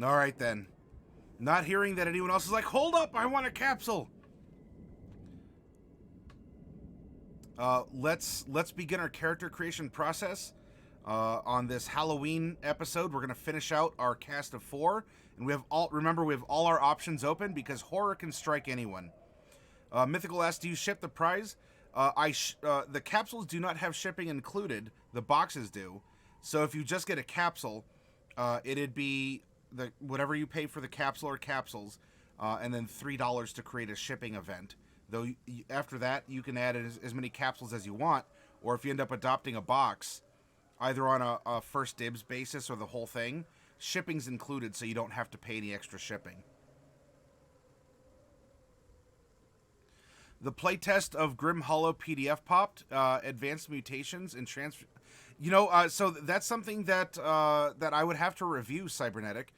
All right, then. Not hearing that anyone else is like, hold up, I want a capsule. Let's begin our character creation process. On this Halloween episode, we're going to finish out our cast of 4, and we have all our options open because horror can strike anyone. Mythical asks, do you ship the prize? The capsules do not have shipping included. The boxes do. So if you just get a capsule, it'd be whatever you pay for the capsule or capsules, and then $3 to create a shipping event. Though after that, you can add as many capsules as you want, or if you end up adopting a box, either on a first dibs basis or the whole thing, shipping's included, so you don't have to pay any extra shipping. The playtest of Grim Hollow PDF popped. Advanced mutations and transfer. So that's something that I would have to review, Cybernetic.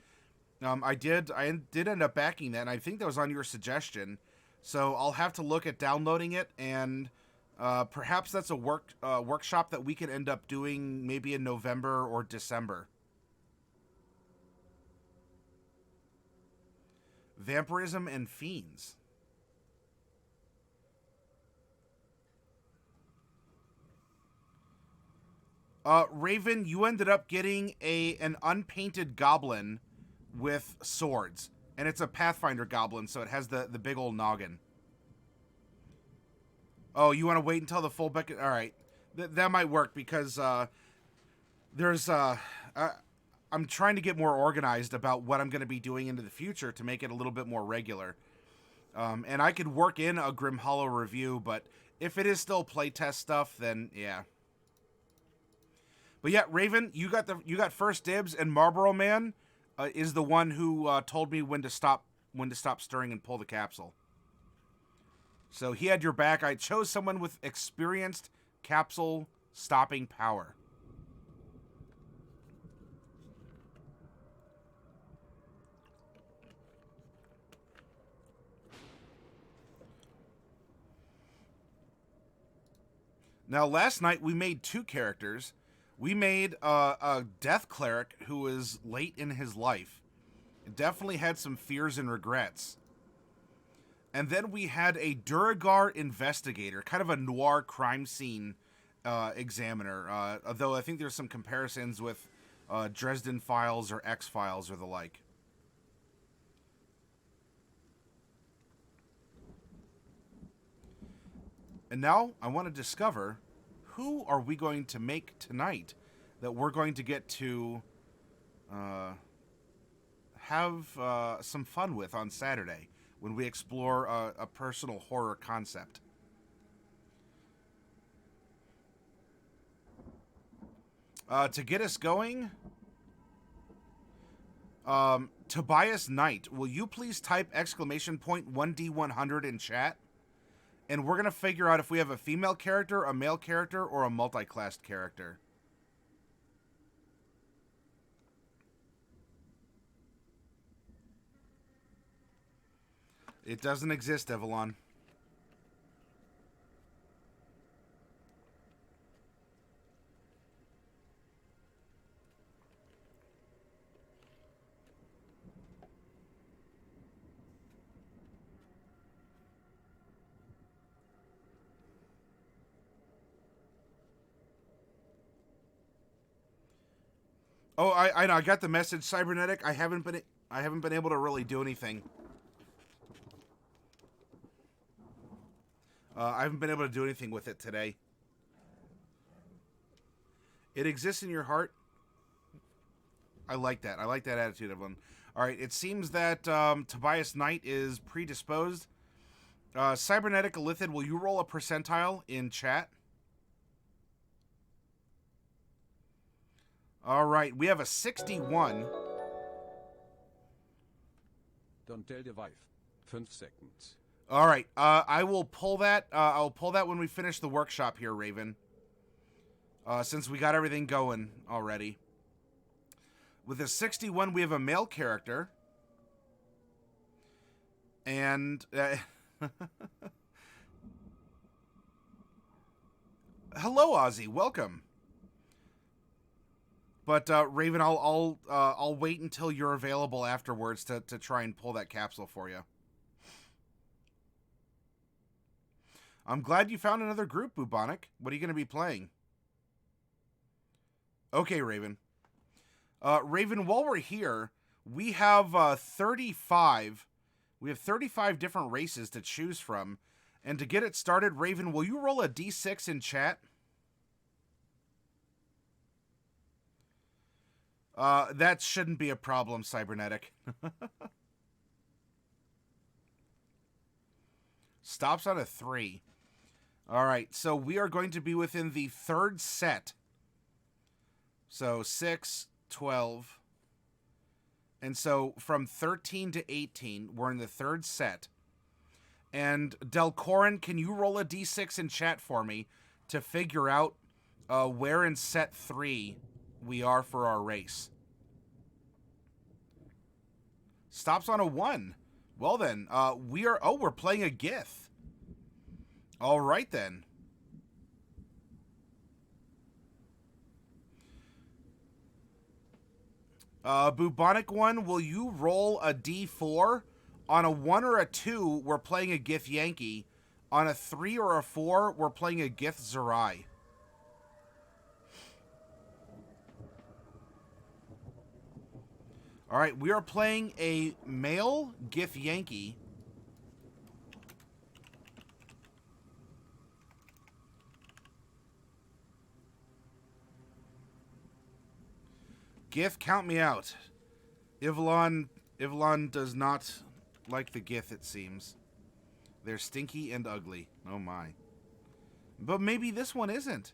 I did end up backing that, and I think that was on your suggestion. So I'll have to look at downloading it, and perhaps that's a workshop that we can end up doing maybe in November or December. Vampirism and Fiends. Raven, you ended up getting an unpainted goblin with swords. And it's a Pathfinder goblin, so it has the big old noggin. Oh, you want to wait until the full bucket? All right. That might work because I'm trying to get more organized about what I'm going to be doing into the future to make it a little bit more regular. And I could work in a Grim Hollow review, but if it is still playtest stuff, then yeah. But yeah, Raven, you got first dibs, and Marlboro Man is the one who told me when to stop stirring and pull the capsule. So he had your back. I chose someone with experienced capsule stopping power. Now, last night we made 2 characters. We made a death cleric who was late in his life. Definitely had some fears and regrets. And then we had a Duragar investigator, kind of a noir crime scene examiner. Although I think there's some comparisons with Dresden Files or X-Files or the like. And now I want to discover, who are we going to make tonight that we're going to get to have some fun with on Saturday when we explore a personal horror concept? To get us going, Tobias Knight, will you please type !1D100 in chat? And we're going to figure out if we have a female character, a male character, or a multi-classed character. It doesn't exist, Evelyn. Oh, I know. I got the message, Cybernetic. I haven't been able to really do anything. I haven't been able to do anything with it today. It exists in your heart. I like that. I like that attitude of one. All right. It seems that Tobias Knight is predisposed. Cybernetic Elithid, will you roll a percentile in chat? All right, we have a 61. Don't tell your wife. 5 seconds. All right, I will pull that. I'll pull that when we finish the workshop here, Raven. Since we got everything going already. With a 61, we have a male character. And... hello, Ozzy. Welcome. But Raven, I'll wait until you're available afterwards to try and pull that capsule for you. I'm glad you found another group, Bubonic. What are you going to be playing? Okay, Raven. Raven, while we're here, we have 35. We have 35 different races to choose from. And to get it started, Raven, will you roll a d6 in chat? That shouldn't be a problem, Cybernetic. Stops on a 3. All right, so we are going to be within the third set. So 6, 12. And so from 13 to 18, we're in the third set. And Delcorin, can you roll a d6 in chat for me to figure out where in set 3 we are for our race? Stops on a 1. Well then, we're playing a Gith. All right then. Bubonic one, will you roll a d4? On a 1 or a 2, we're playing a Githyanki. On a 3 or a 4, we're playing a Zurri. All right, we are playing a male Githyanki. Gith, count me out. Ivlon does not like the Gith, it seems. They're stinky and ugly. Oh my. But maybe this one isn't.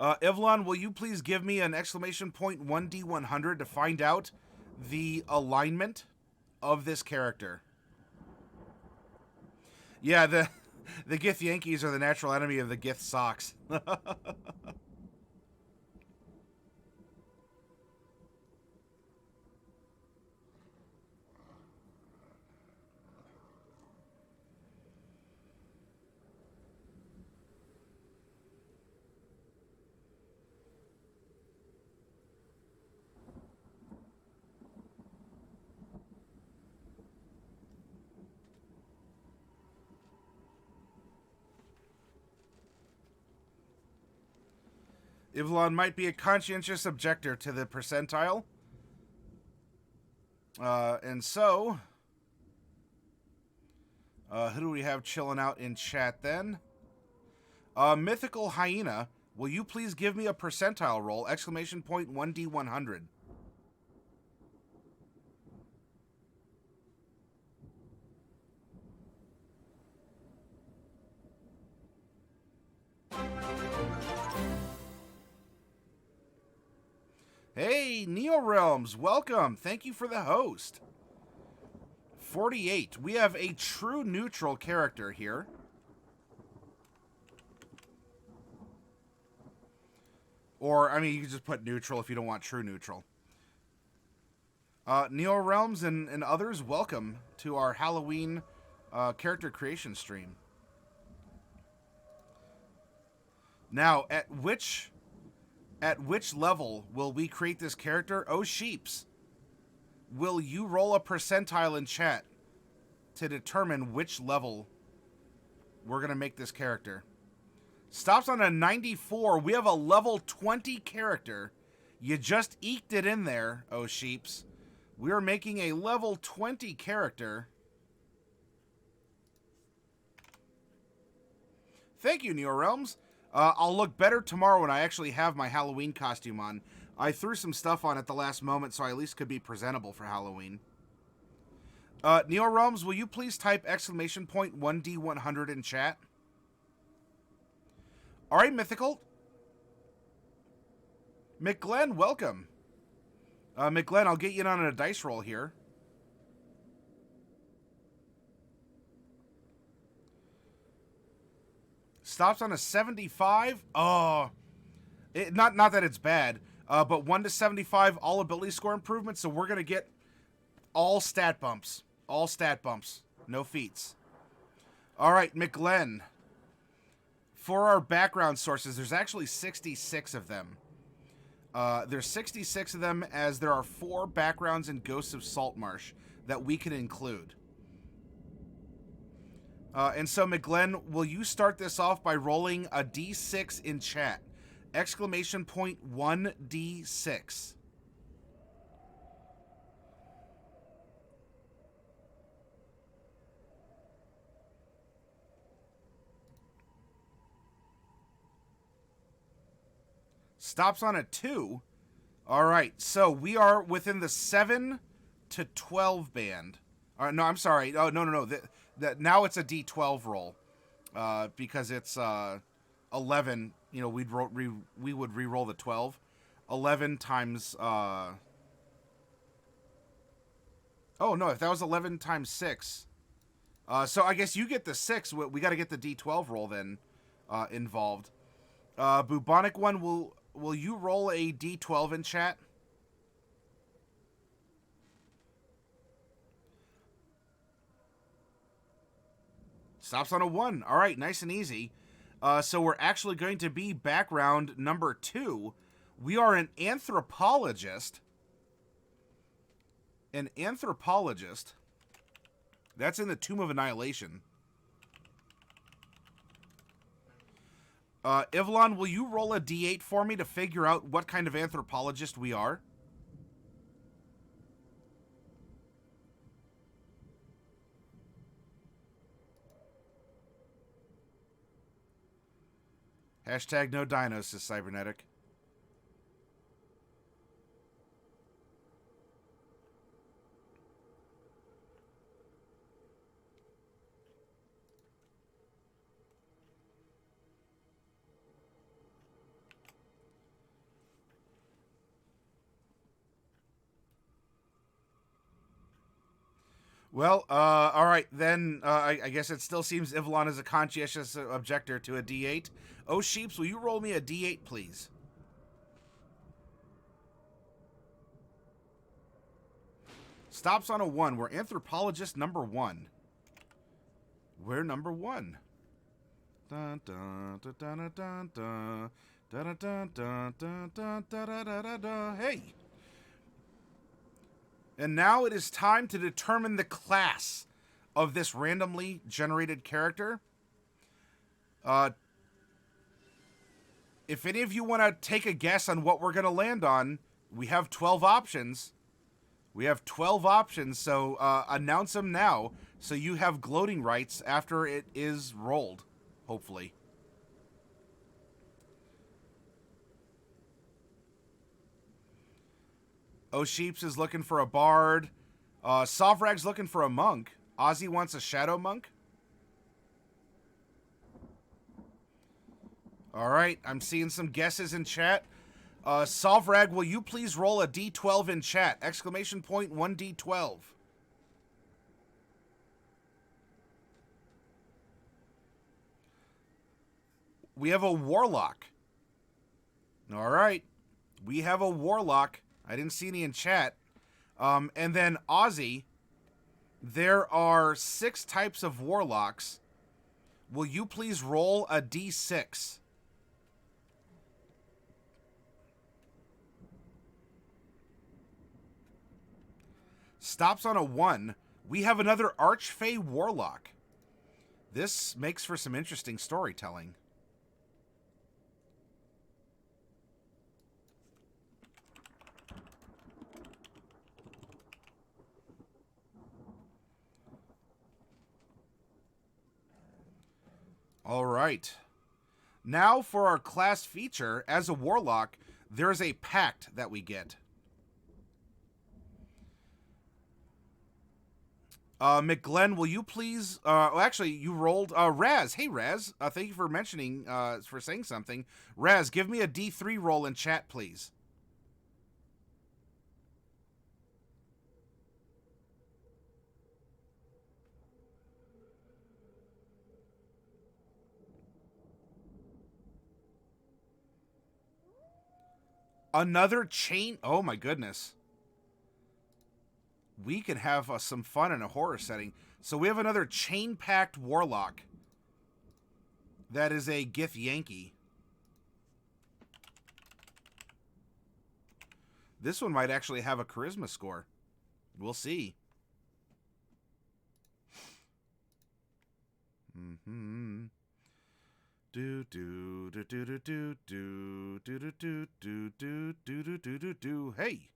Ivlon, will you please give me an exclamation point 1D100 to find out the alignment of this character? Yeah, the Githyankies are the natural enemy of the Gith socks. Ivlon might be a conscientious objector to the percentile. And so, who do we have chilling out in chat then? Mythical Hyena, will you please give me a percentile roll? Exclamation point 1D100. Hey, NeoRealms, welcome. Thank you for the host. 48. We have a true neutral character here. Or, I mean, you can just put neutral if you don't want true neutral. NeoRealms and others, welcome to our Halloween character creation stream. Now, at which level will we create this character? Oh, sheeps. Will you roll a percentile in chat to determine which level we're going to make this character? Stops on a 94. We have a level 20 character. You just eked it in there, oh sheeps. We are making a level 20 character. Thank you, NeoRealms. I'll look better tomorrow when I actually have my Halloween costume on. I threw some stuff on at the last moment, so I at least could be presentable for Halloween. NeoRealms, will you please type exclamation point 1D100 in chat? All right, Mythical. McGlenn, welcome. McGlenn, I'll get you in on a dice roll here. Stops on a 75. Oh, not that it's bad, but 1 to 75, all ability score improvements. So we're gonna get all stat bumps, no feats. All right, McGlenn. for our background sources, there's actually 66 of them. There's 66 of them, as there are 4 backgrounds in Ghosts of Saltmarsh that we can include. And so, McGlenn, will you start this off by rolling a D6 in chat? Exclamation point 1D6. Stops on a 2. All right, so we are within the 7 to 12 band. No, I'm sorry. Oh, no. Now it's a D12 roll, because it's 11. You know, we would re-roll the 12. 11 times. Oh no, if that was 11 times 6. So I guess you get the 6. We got to get the D12 roll then involved. Bubonic one, will you roll a D12 in chat? Stops on a 1. All right, nice and easy. So we're actually going to be background number 2. We are an anthropologist. An anthropologist. That's in the Tomb of Annihilation. Ivlon, will you roll a D8 for me to figure out what kind of anthropologist we are? Hashtag no dinos, says Cybernetic. Well, all right, then I guess it still seems Ivlon is a conscientious objector to a D8. Oh, Sheeps, will you roll me a D8, please? Stops on a 1. We're anthropologist number 1. We're number 1. Dun, dun, dun, dun, dun, dun, dun, dun, dun, dun, dun, dun, dun, dun. Hey! And now it is time to determine the class of this randomly generated character. If any of you want to take a guess on what we're going to land on, we have 12 options. We have 12 options, so announce them now so you have gloating rights after it is rolled, hopefully. O'Sheeps is looking for a bard. Sovrag's looking for a monk. Ozzy wants a shadow monk. All right, I'm seeing some guesses in chat. Sovrag, will you please roll a D12 in chat? Exclamation point 1D12. We have a warlock. All right, we have a warlock. I didn't see any in chat. And then Ozzy, there are 6 types of warlocks. Will you please roll a D6? Stops on a 1. We have another Archfey warlock. This makes for some interesting storytelling. All right. Now for our class feature, as a warlock, there's a pact that we get. McGlenn, will you please, well, actually, you rolled, Raz. Hey, Raz, thank you for mentioning, for saying something. Raz, give me a D3 roll in chat, please. Another chain. Oh, my goodness. We can have some fun in a horror setting. So we have another chain-packed warlock. That is a Githyanki. This one might actually have a charisma score. We'll see. Do do do do do do do do do do do do do do do do. Hey.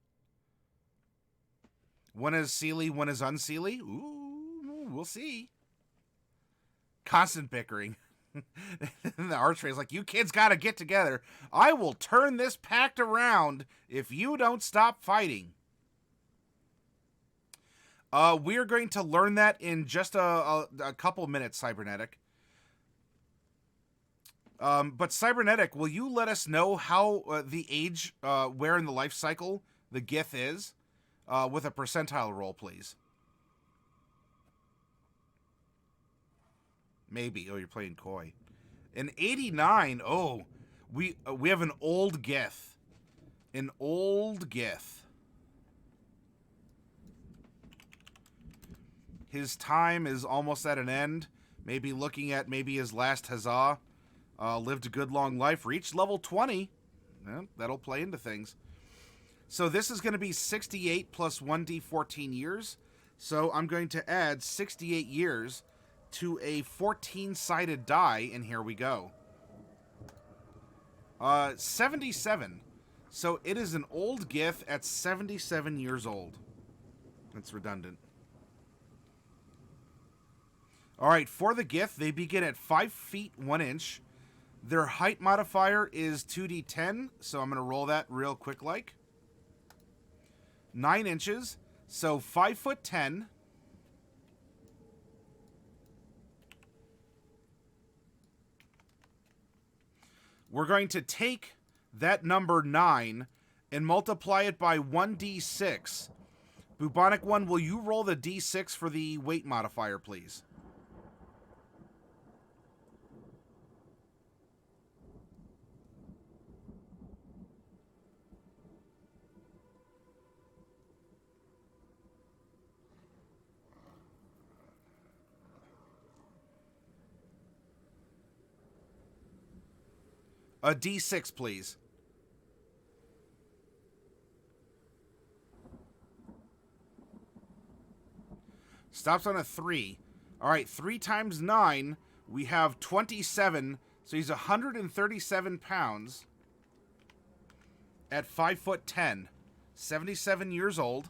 One is Sealy, one is unsealy. Ooh, we'll see. Constant bickering. And the Archfey is like, you kids gotta get together. I will turn this pact around if you don't stop fighting. We're going to learn that in just a couple minutes, Cybernetic. But Cybernetic, will you let us know how the age, where in the life cycle the Gith is, with a percentile roll, please? Maybe. Oh, you're playing coy. An 89. Oh, we have an old Gith. An old Gith. His time is almost at an end. Maybe looking at his last huzzah. Lived a good long life. Reached level 20. Well, that'll play into things. So this is going to be 68 plus 1d14 years. So I'm going to add 68 years to a 14-sided die, and here we go. 77. So it is an old Gith at 77 years old. That's redundant. All right, for the Gith, they begin at 5 feet 1 inch. Their height modifier is 2d10, so I'm going to roll that real quick like. 9 inches, so 5'10". We're going to take that number 9 and multiply it by 1d6. Bubonic One, will you roll the d6 for the weight modifier, please? A d6, please. Stops on a 3. All right, 3 times 9, we have 27. So he's 137 pounds at 5'10", 77 years old.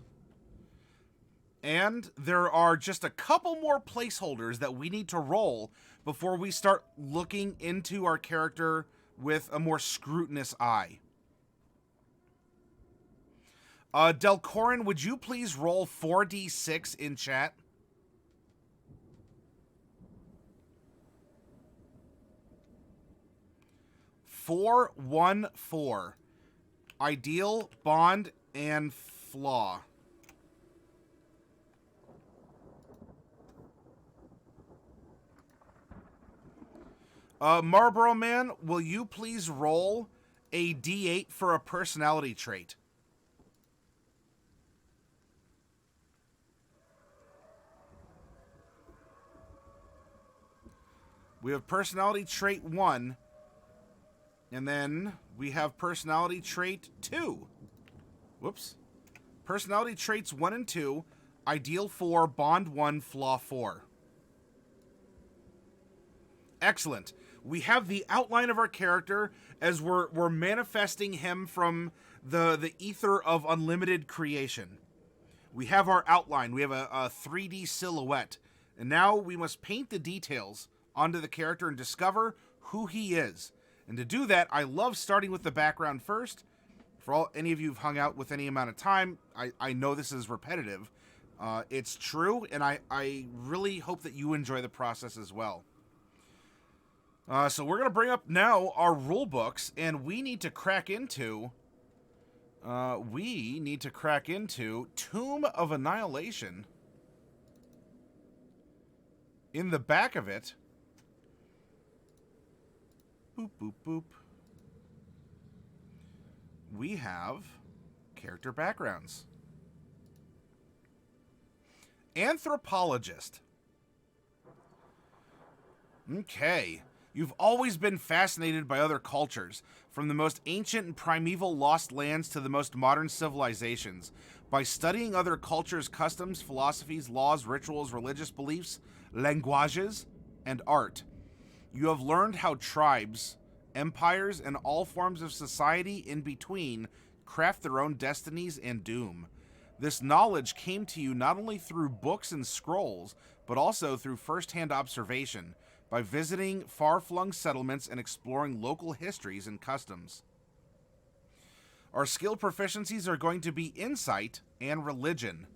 And there are just a couple more placeholders that we need to roll before we start looking into our character with a more scrutinous eye. Delcorin, would you please roll 4d6 in chat? Four, 1, 4. Ideal, bond, and flaw. Marlboro Man, will you please roll a d8 for a personality trait? We have personality trait 1, and then we have personality trait 2. Whoops. Personality traits 1 and 2, ideal 4, bond 1, flaw 4. Excellent. We have the outline of our character as we're manifesting him from the ether of unlimited creation. We have our outline. We have a 3D silhouette. And now we must paint the details onto the character and discover who he is. And to do that, I love starting with the background first. For any of you who've hung out with any amount of time, I know this is repetitive. It's true, and I really hope that you enjoy the process as well. So we're going to bring up now our rule books, and we need to crack into Tomb of Annihilation. In the back of it, boop, boop, boop, we have character backgrounds. Anthropologist. Okay. You've always been fascinated by other cultures, from the most ancient and primeval lost lands to the most modern civilizations. By studying other cultures' customs, philosophies, laws, rituals, religious beliefs, languages, and art, you have learned how tribes, empires, and all forms of society in between craft their own destinies and doom. This knowledge came to you not only through books and scrolls, but also through first-hand observation, by visiting far-flung settlements and exploring local histories and customs. Our skill proficiencies are going to be insight and religion.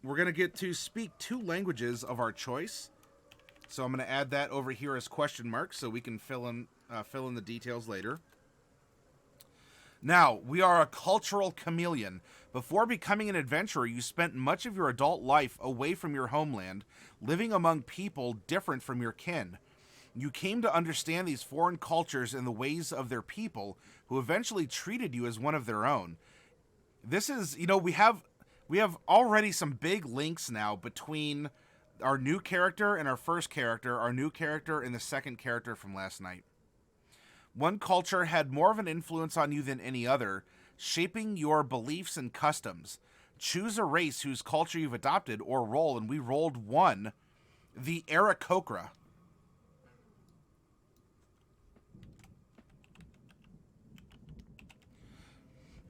We're going to get to speak 2 languages of our choice. So I'm going to add that over here as question marks so we can fill in the details later. Now, we are a cultural chameleon. Before becoming an adventurer, you spent much of your adult life away from your homeland, living among people different from your kin. You came to understand these foreign cultures and the ways of their people, who eventually treated you as one of their own. This is, we have already some big links now between our new character and our first character, our new character and the second character from last night. One culture had more of an influence on you than any other, shaping your beliefs and customs. Choose a race whose culture you've adopted or roll, and we rolled 1, the Aarakocra.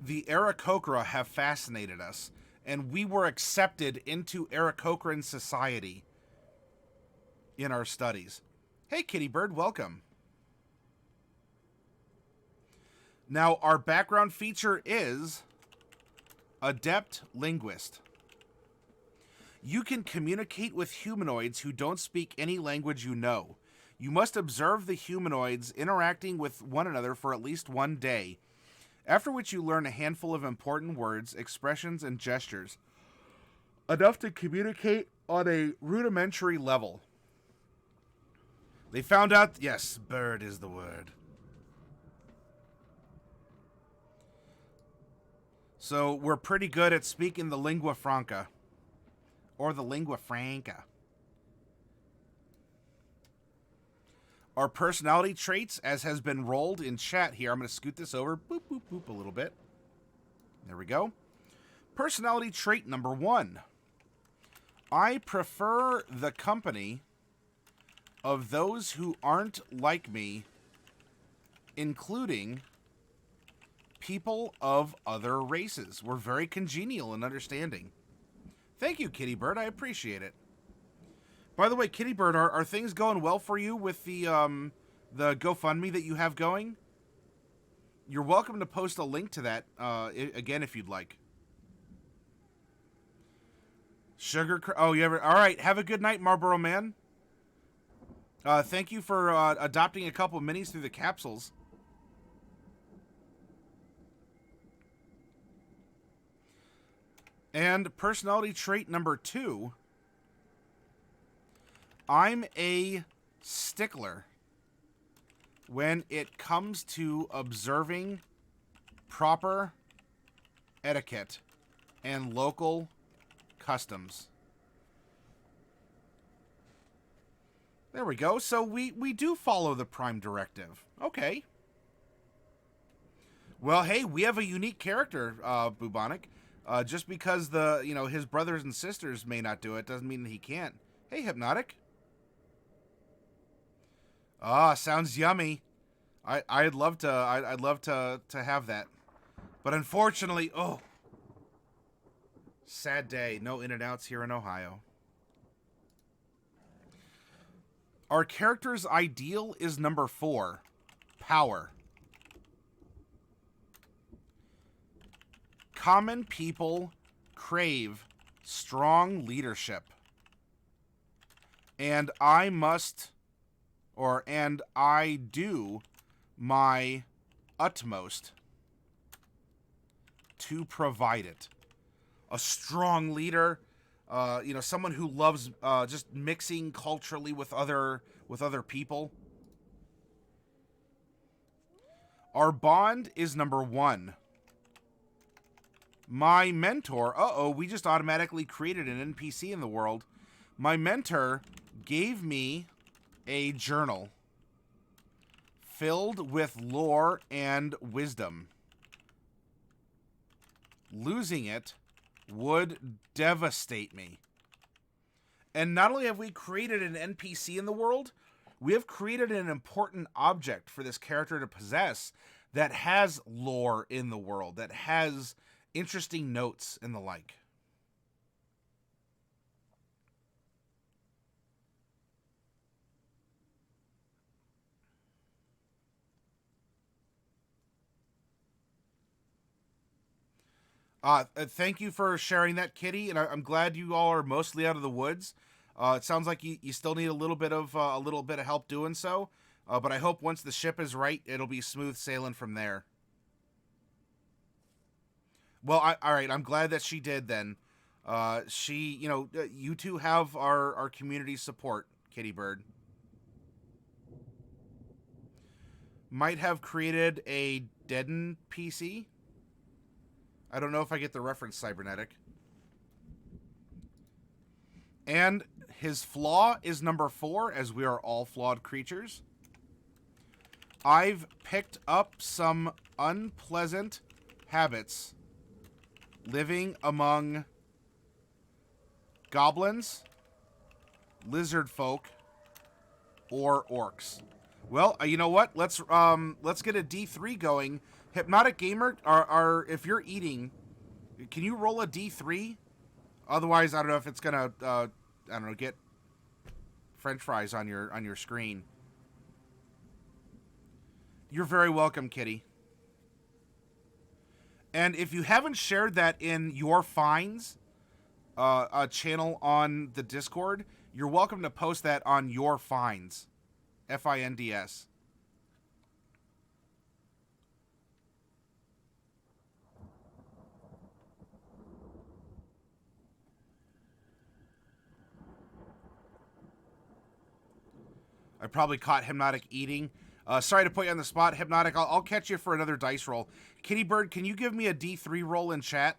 The Aarakocra have fascinated us, and we were accepted into Aarakocran society in our studies. Hey, Kitty Bird, welcome. Now, our background feature is Adept Linguist. You can communicate with humanoids who don't speak any language you know. You must observe the humanoids interacting with one another for at least 1 day, after which you learn a handful of important words, expressions, and gestures, enough to communicate on a rudimentary level. They found out, yes, bird is the word. So we're pretty good at speaking the lingua franca, or the lingua franca. Our personality traits, as has been rolled in chat here, I'm going to scoot this over, boop, boop, boop, a little bit. There we go. Personality trait number 1. I prefer the company of those who aren't like me, including people of other races. We're very congenial and understanding. Thank you, Kitty Bird. I appreciate it. By the way, Kitty Bird, are things going well for you with the GoFundMe that you have going? You're welcome to post a link to that again if you'd like. Oh, you ever? All right. Have a good night, Marlboro Man. Thank you for adopting a couple of minis through the capsules. And personality trait number 2. I'm a stickler when it comes to observing proper etiquette and local customs. There we go. So we do follow the Prime Directive. Okay. Well, hey, we have a unique character, Bubonic. Just because his brothers and sisters may not do it doesn't mean that he can't. Hey, Hypnotic. Ah, sounds yummy. I'd love to have that, but unfortunately, sad day. No In-N-Outs here in Ohio. Our character's ideal is number 4, power. Common people crave strong leadership, and I do my utmost to provide it. A strong leader, someone who loves just mixing culturally with other people. Our bond is number 1. My mentor, we just automatically created an NPC in the world. My mentor gave me a journal filled with lore and wisdom. Losing it would devastate me. And not only have we created an NPC in the world, we have created an important object for this character to possess that has lore in the world, that has interesting notes and the like. Thank you for sharing that, Kitty, and I'm glad you all are mostly out of the woods. It sounds like you still need a little bit of help doing so, but I hope once the ship is right, it'll be smooth sailing from there. Well, all right. I'm glad that she did. Then, you two have our community support, Kitty Bird. Might have created a deadened PC. I don't know if I get the reference, Cybernetic. And his flaw is number 4, as we are all flawed creatures. I've picked up some unpleasant habits living among goblins, lizard folk, or orcs. Well, you know what? Let's get a D3 going. Hypnotic Gamer, if you're eating, can you roll a D3? Otherwise, I don't know if it's gonna, get French fries on your screen. You're very welcome, Kitty. And if you haven't shared that in your finds, a channel on the Discord, you're welcome to post that on your finds, FINDS. I probably caught Hypnotic eating. Sorry to put you on the spot, Hypnotic. I'll catch you for another dice roll. Kitty Bird, can you give me a D3 roll in chat?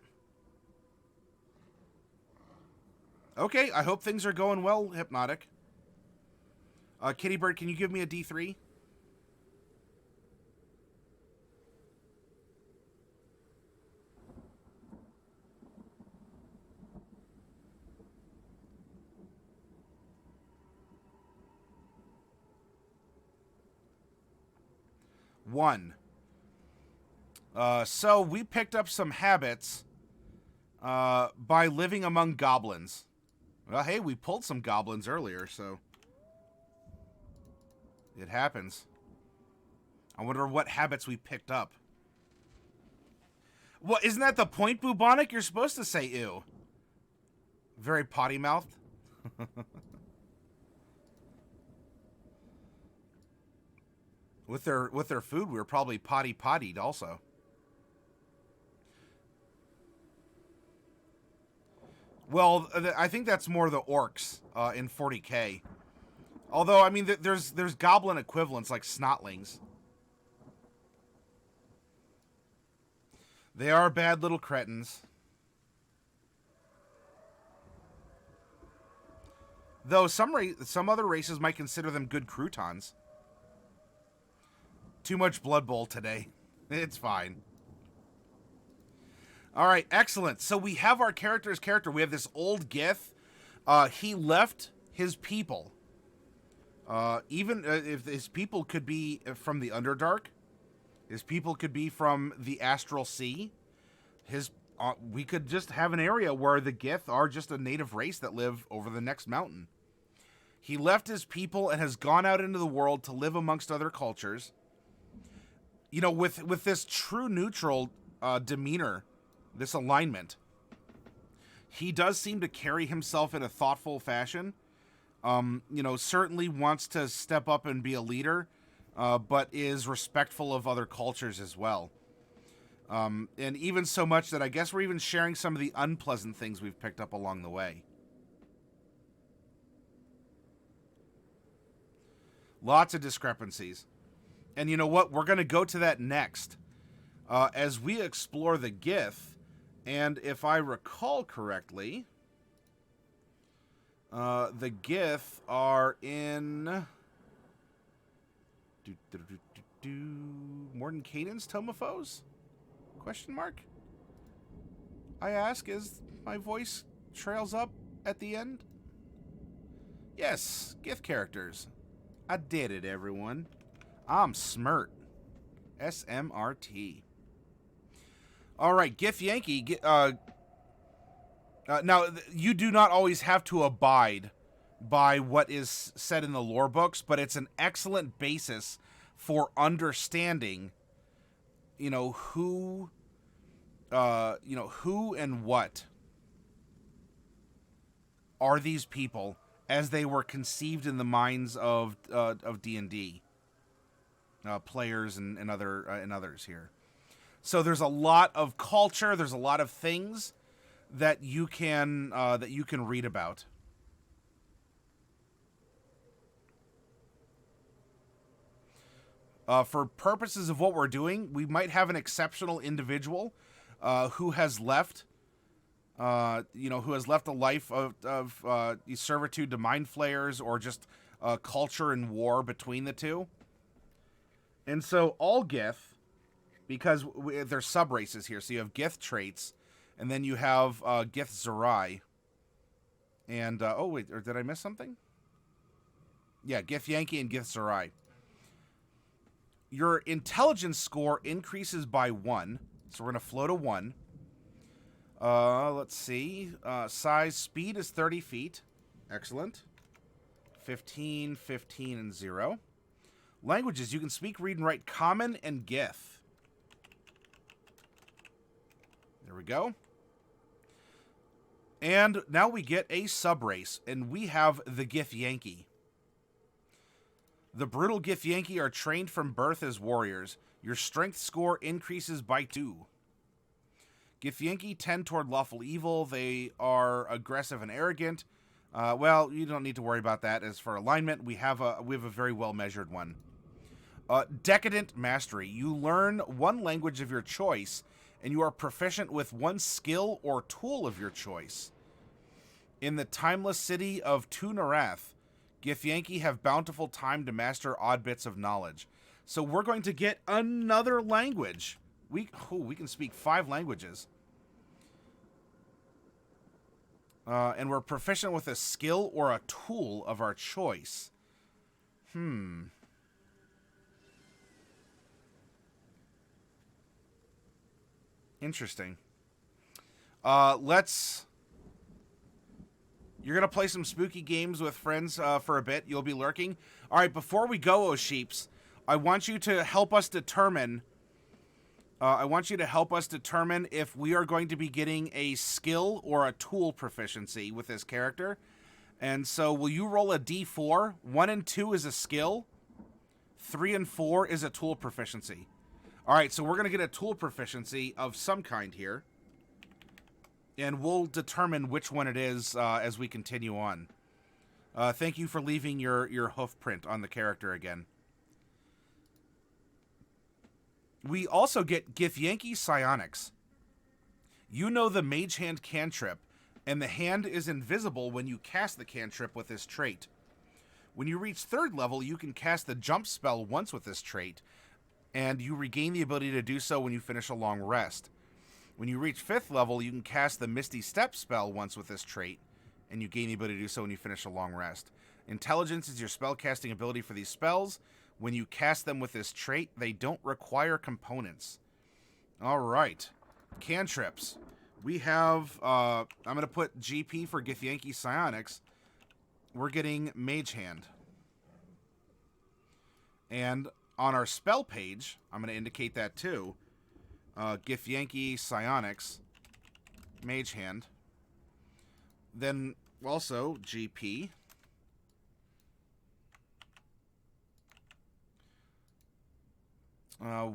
Okay, I hope things are going well, Hypnotic. Kitty Bird, can you give me a D3? One. So we picked up some habits by living among goblins. Well, hey, we pulled some goblins earlier, so it happens. I wonder what habits we picked up. Well, isn't that the point, Bubonic? You're supposed to say ew. Very potty-mouthed. With their food, we were probably potty-pottied also. Well, I think that's more the orcs in 40K. Although, I mean, there's goblin equivalents like snotlings. They are bad little cretins. Though some other races might consider them good croutons. Too much Blood Bowl today. It's fine. All right, excellent. So we have our character's character. We have this old Gith. He left his people. Even if his people could be from the Underdark, his people could be from the Astral Sea. We could just have an area where the Gith are just a native race that live over the next mountain. He left his people and has gone out into the world to live amongst other cultures. You know, with this true neutral demeanor, this alignment, he does seem to carry himself in a thoughtful fashion. Certainly wants to step up and be a leader, but is respectful of other cultures as well. And even so much that I guess we're even sharing some of the unpleasant things we've picked up along the way. Lots of discrepancies. And you know what? We're going to go to that next. As we explore the Gith, and if I recall correctly, The Gith are in... Morden Caden's Tomophos? Question mark? I ask as my voice trails up at the end. Yes, Gith characters. I did it, everyone. I'm Smirt. SMRT. All right, Githyanki. Now, you do not always have to abide by what is said in the lore books, but it's an excellent basis for understanding, who and what are these people as they were conceived in the minds of D&D players and others here. So there's a lot of culture. There's a lot of things that you can read about. For purposes of what we're doing, we might have an exceptional individual who has left, a life of servitude to mind flayers, or just culture and war between the two. And so all Gith, because there's sub-races here, so you have Gith traits, and then you have Gith Zurri. And, or did I miss something? Yeah, Githyanki and Gith Zurri. Your intelligence score increases by 1, so we're going to float a 1. Let's see. Size, speed is 30 feet. Excellent. 15, 15, and 0. Languages, you can speak, read, and write Common and Gith. There we go. And now we get a sub-race, and we have the Githyanki. The brutal Githyanki are trained from birth as warriors. Your strength score increases by 2. Githyanki tend toward lawful evil. They are aggressive and arrogant. Well, you don't need to worry about that. As for alignment, we have a very well-measured one. Decadent Mastery. You learn one language of your choice, and you are proficient with one skill or tool of your choice. In the timeless city of TUE-SAT, Githyanki have bountiful time to master odd bits of knowledge. So we're going to get another language. We can speak 5 languages. And we're proficient with a skill or a tool of our choice. Interesting. You're going to play some spooky games with friends for a bit. You'll be lurking. All right, before we go, oh sheeps, I want you to help us determine... if we are going to be getting a skill or a tool proficiency with this character. And so will you roll a d4? 1 and 2 is a skill. 3 and 4 is a tool proficiency. All right, so we're going to get a tool proficiency of some kind here. And we'll determine which one it is as we continue on. Thank you for leaving your hoof print on the character again. We also get Githyanki Psionics. You know the Mage Hand cantrip, and the hand is invisible when you cast the cantrip with this trait. When you reach 3rd level, you can cast the jump spell once with this trait, and you regain the ability to do so when you finish a long rest. When you reach 5th level, you can cast the Misty Step spell once with this trait, and you gain the ability to do so when you finish a long rest. Intelligence is your spellcasting ability for these spells. When you cast them with this trait, they don't require components. All right. Cantrips. We have, I'm going to put GP for Githyanki Psionics. We're getting Mage Hand. And on our spell page, I'm going to indicate that too. Githyanki Psionics, Mage Hand. Then also GP.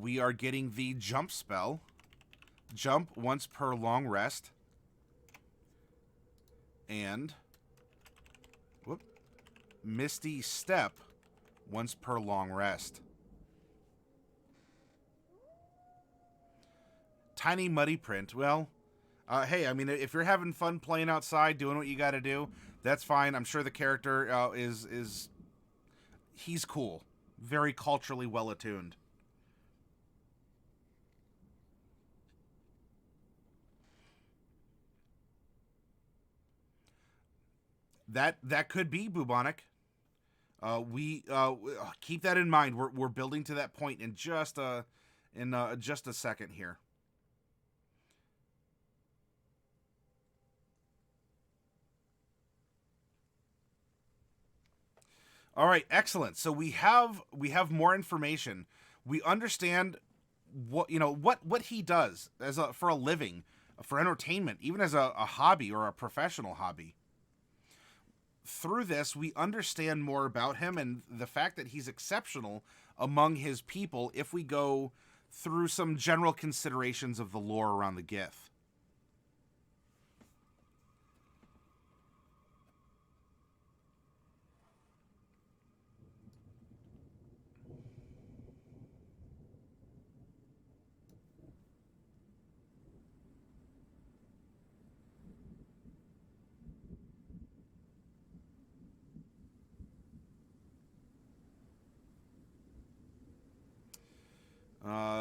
We are getting the jump spell. Jump once per long rest. And Misty Step once per long rest. Tiny Muddy Print. Well, Hey, I mean, if you're having fun playing outside, doing what you got to do, that's fine. I'm sure the character is he's cool, very culturally well attuned. That could be bubonic. We keep that in mind. We're building to that point in just a second here. All right, excellent. So we have more information. We understand what he does for a living, for entertainment, even as a hobby or a professional hobby. Through this, we understand more about him and the fact that he's exceptional among his people if we go through some general considerations of the lore around the Gith.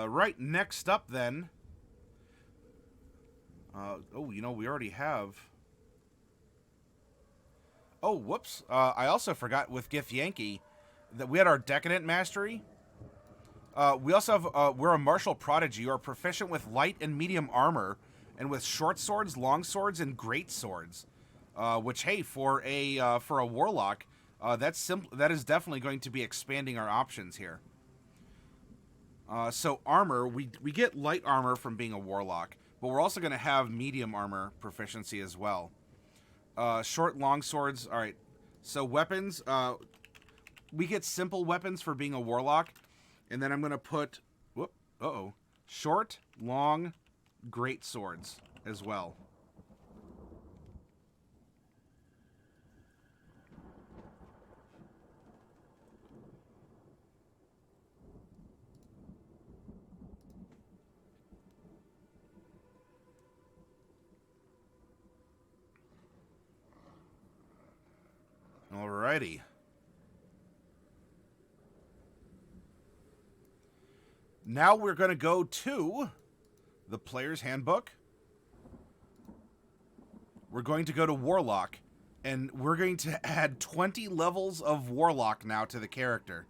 Right, next up then. We already have. Oh, whoops. I also forgot with Githyanki that we had our Decadent Mastery. We also have, we're a martial prodigy. We're proficient with light and medium armor, and with short swords, long swords, and great swords. Which, hey, for a warlock, that is definitely going to be expanding our options here. So armor, we get light armor from being a warlock, but we're also going to have medium armor proficiency as well. Short, long swords. All right. So weapons, we get simple weapons for being a warlock, and then I'm going to put, short, long, great swords as well. Alrighty. Now we're going to go to the player's handbook. We're going to go to Warlock, and we're going to add 20 levels of Warlock now to the character.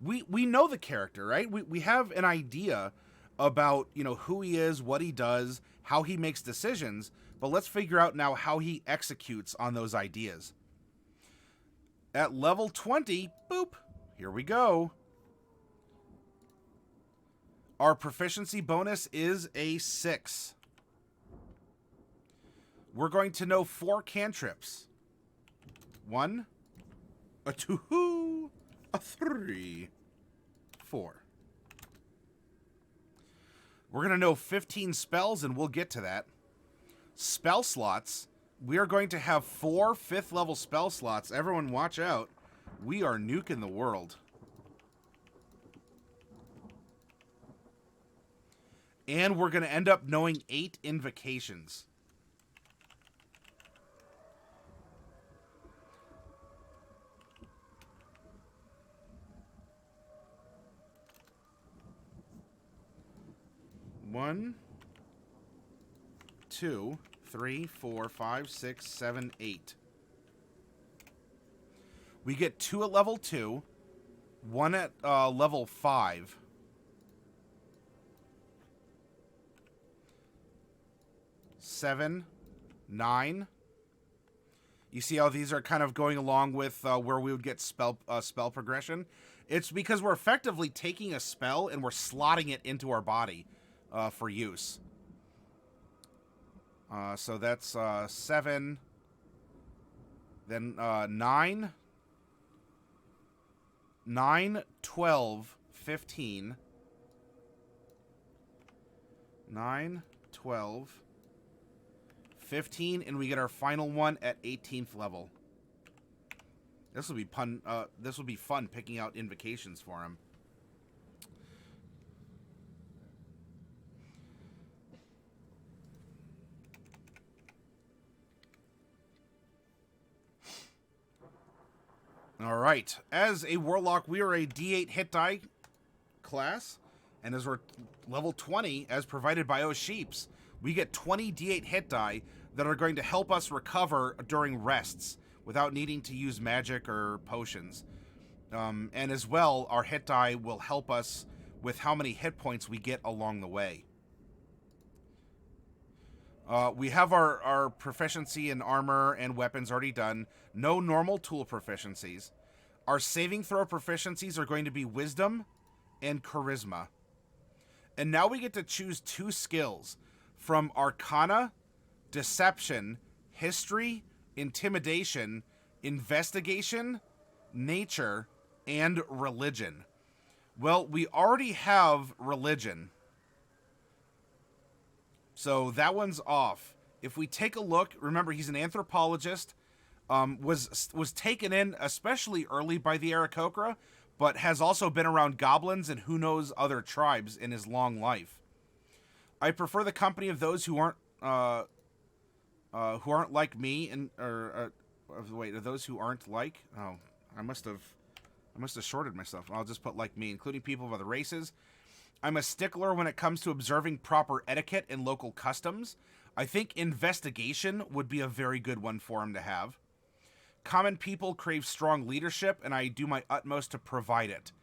We know the character, right? We have an idea about, who he is, what he does, how he makes decisions, but let's figure out now how he executes on those ideas. At level 20, boop, here we go. Our proficiency bonus is a 6. We're going to know 4 cantrips. 1, a 2, a 3, 4. We're going to know 15 spells, and we'll get to that. Spell slots. We are going to have 4 5th level spell slots. Everyone watch out. We are nuking the world. And we're going to end up knowing 8 invocations. One, 2, 3, 4, 5, 6, 7, 8. We get 2 at level 2, 1 at level 5. 7, 9. You see how these are kind of going along with where we would get spell progression? It's because we're effectively taking a spell and we're slotting it into our body for use. So that's 7, then 9, 9, 12, 15, 9, 12, 15, and we get our final one at 18th level. This will be fun picking out invocations for him. right. As a Warlock, we are a D8 hit die class. And as we're level 20, as provided by O'Sheeps, we get 20 D8 hit die that are going to help us recover during rests without needing to use magic or potions. And as well, our hit die will help us with how many hit points we get along the way. We have our proficiency in armor and weapons already done. No normal tool proficiencies. Our saving throw proficiencies are going to be wisdom and charisma. And now we get to choose 2 skills from Arcana, Deception, History, Intimidation, Investigation, Nature, and Religion. Well, we already have Religion. So that one's off. If we take a look, remember he's an anthropologist, was taken in especially early by the Aarakocra, but has also been around goblins and who knows other tribes in his long life. I prefer the company of those who aren't like me, and wait, are those who aren't like? Oh, I must have shorted myself. I'll just put like me, including people of other races. I'm a stickler when it comes to observing proper etiquette and local customs. I think investigation would be a very good one for him to have. Common people crave strong leadership, and I do my utmost to provide it.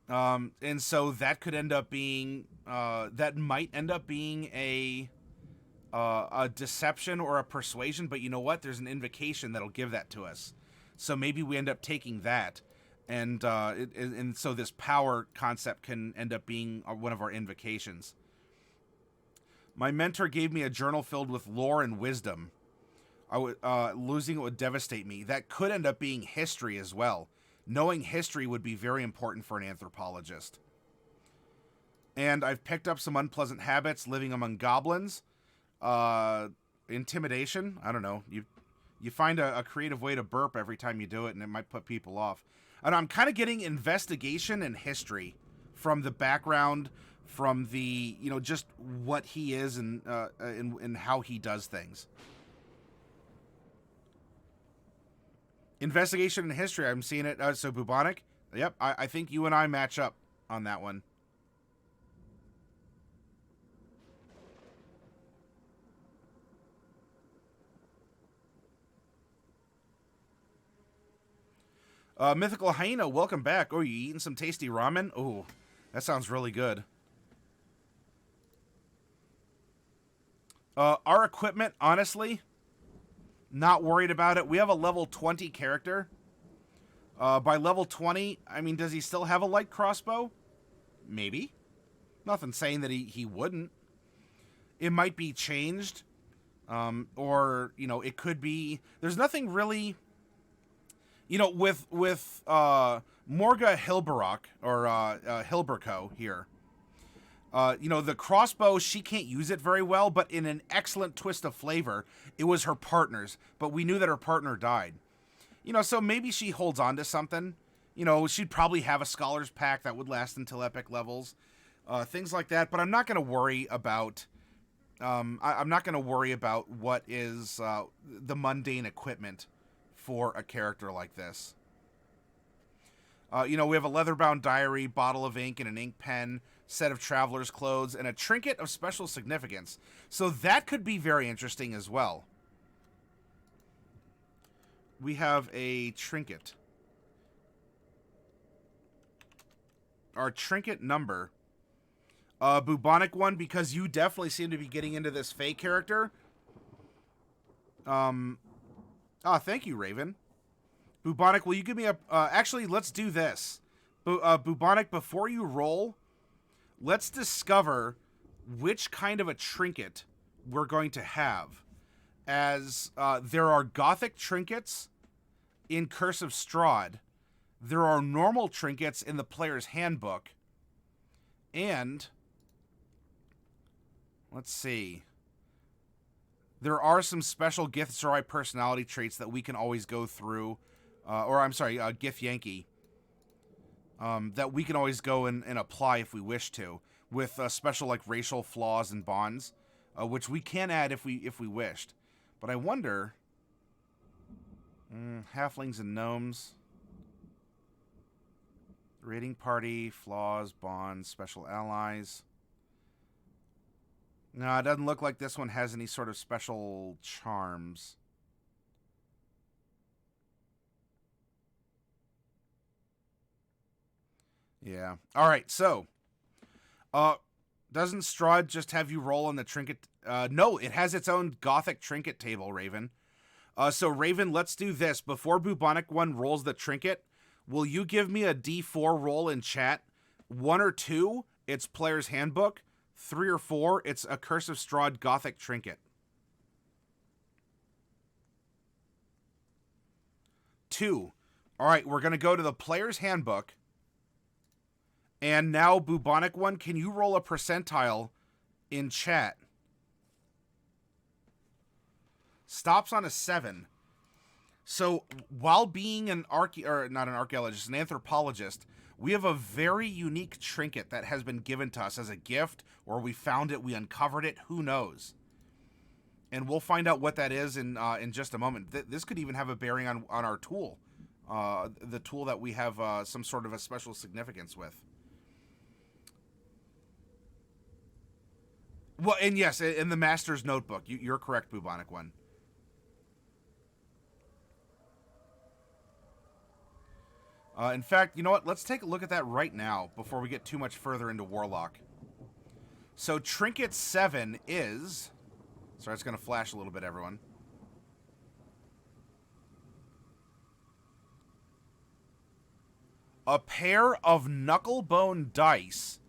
And so that could end up being, that might end up being a deception or a persuasion, but you know what? There's an invocation that'll give that to us. So maybe we end up taking that. And so this power concept can end up being one of our invocations. My mentor gave me a journal filled with lore and wisdom. Losing it would devastate me. That could end up being history as well. Knowing history would be very important for an anthropologist. And I've picked up some unpleasant habits living among goblins. Intimidation. I don't know. You find a creative way to burp every time you do it, and it might put people off. And I'm kind of getting investigation and history from the background, from the, just what he is and how he does things. Investigation and history, I'm seeing it. So bubonic, yep, I think you and I match up on that one. Mythical Hyena, welcome back. Oh, you eating some tasty ramen? Oh, that sounds really good. Our equipment, honestly, not worried about it. We have a level 20 character. By level 20, I mean, does he still have a light crossbow? Maybe. Nothing saying that he wouldn't. It might be changed. Or, it could be... There's nothing really... with Morga Hilbarok, or Hilberco here, the crossbow, she can't use it very well, but in an excellent twist of flavor, it was her partner's, but we knew that her partner died. So maybe she holds on to something. She'd probably have a Scholar's Pact that would last until epic levels, things like that, but I'm not going to worry about... I'm not going to worry about what is the mundane equipment for a character like this. We have a leather-bound diary, bottle of ink, and an ink pen, set of traveler's clothes, and a trinket of special significance. So that could be very interesting as well. We have a trinket. Our trinket number. Bubonic one, because you definitely seem to be getting into this Fey character. Thank you, Raven. Bubonic, will you give me a... actually, let's do this. Bubonic, before you roll, let's discover which kind of a trinket we're going to have. As there are Gothic trinkets in Curse of Strahd. There are normal trinkets in the player's handbook. And... let's see... there are some special Githyanki personality traits that we can always go through, Githyanki, that we can always go and apply if we wish to, with special like racial flaws and bonds, which we can add if we wished. But I wonder, halflings and gnomes. Raiding party, flaws, bonds, special allies. No, it doesn't look like this one has any sort of special charms. Yeah. All right, so doesn't Strahd just have you roll on the trinket? No, it has its own Gothic trinket table, Raven. So, Raven, let's do this. Before Bubonic One rolls the trinket, will you give me a D4 roll in chat? 1 or 2, it's Player's Handbook. 3 or 4, it's a Curse of Strahd Gothic trinket. 2. All right, we're going to go to the Player's Handbook. And now, Bubonic One, can you roll a percentile in chat? Stops on a 7. So, while being not an archaeologist, an anthropologist, we have a very unique trinket that has been given to us as a gift, or we found it, we uncovered it, who knows? And we'll find out what that is in just a moment. This could even have a bearing on our tool, the tool that we have some sort of a special significance with. Well, and yes, in the Master's Notebook, you're correct, Bubonic One. In fact, you know what? Let's take a look at that right now before we get too much further into Warlock. So Trinket 7 is... Sorry, it's going to flash a little bit, everyone. A pair of knucklebone dice,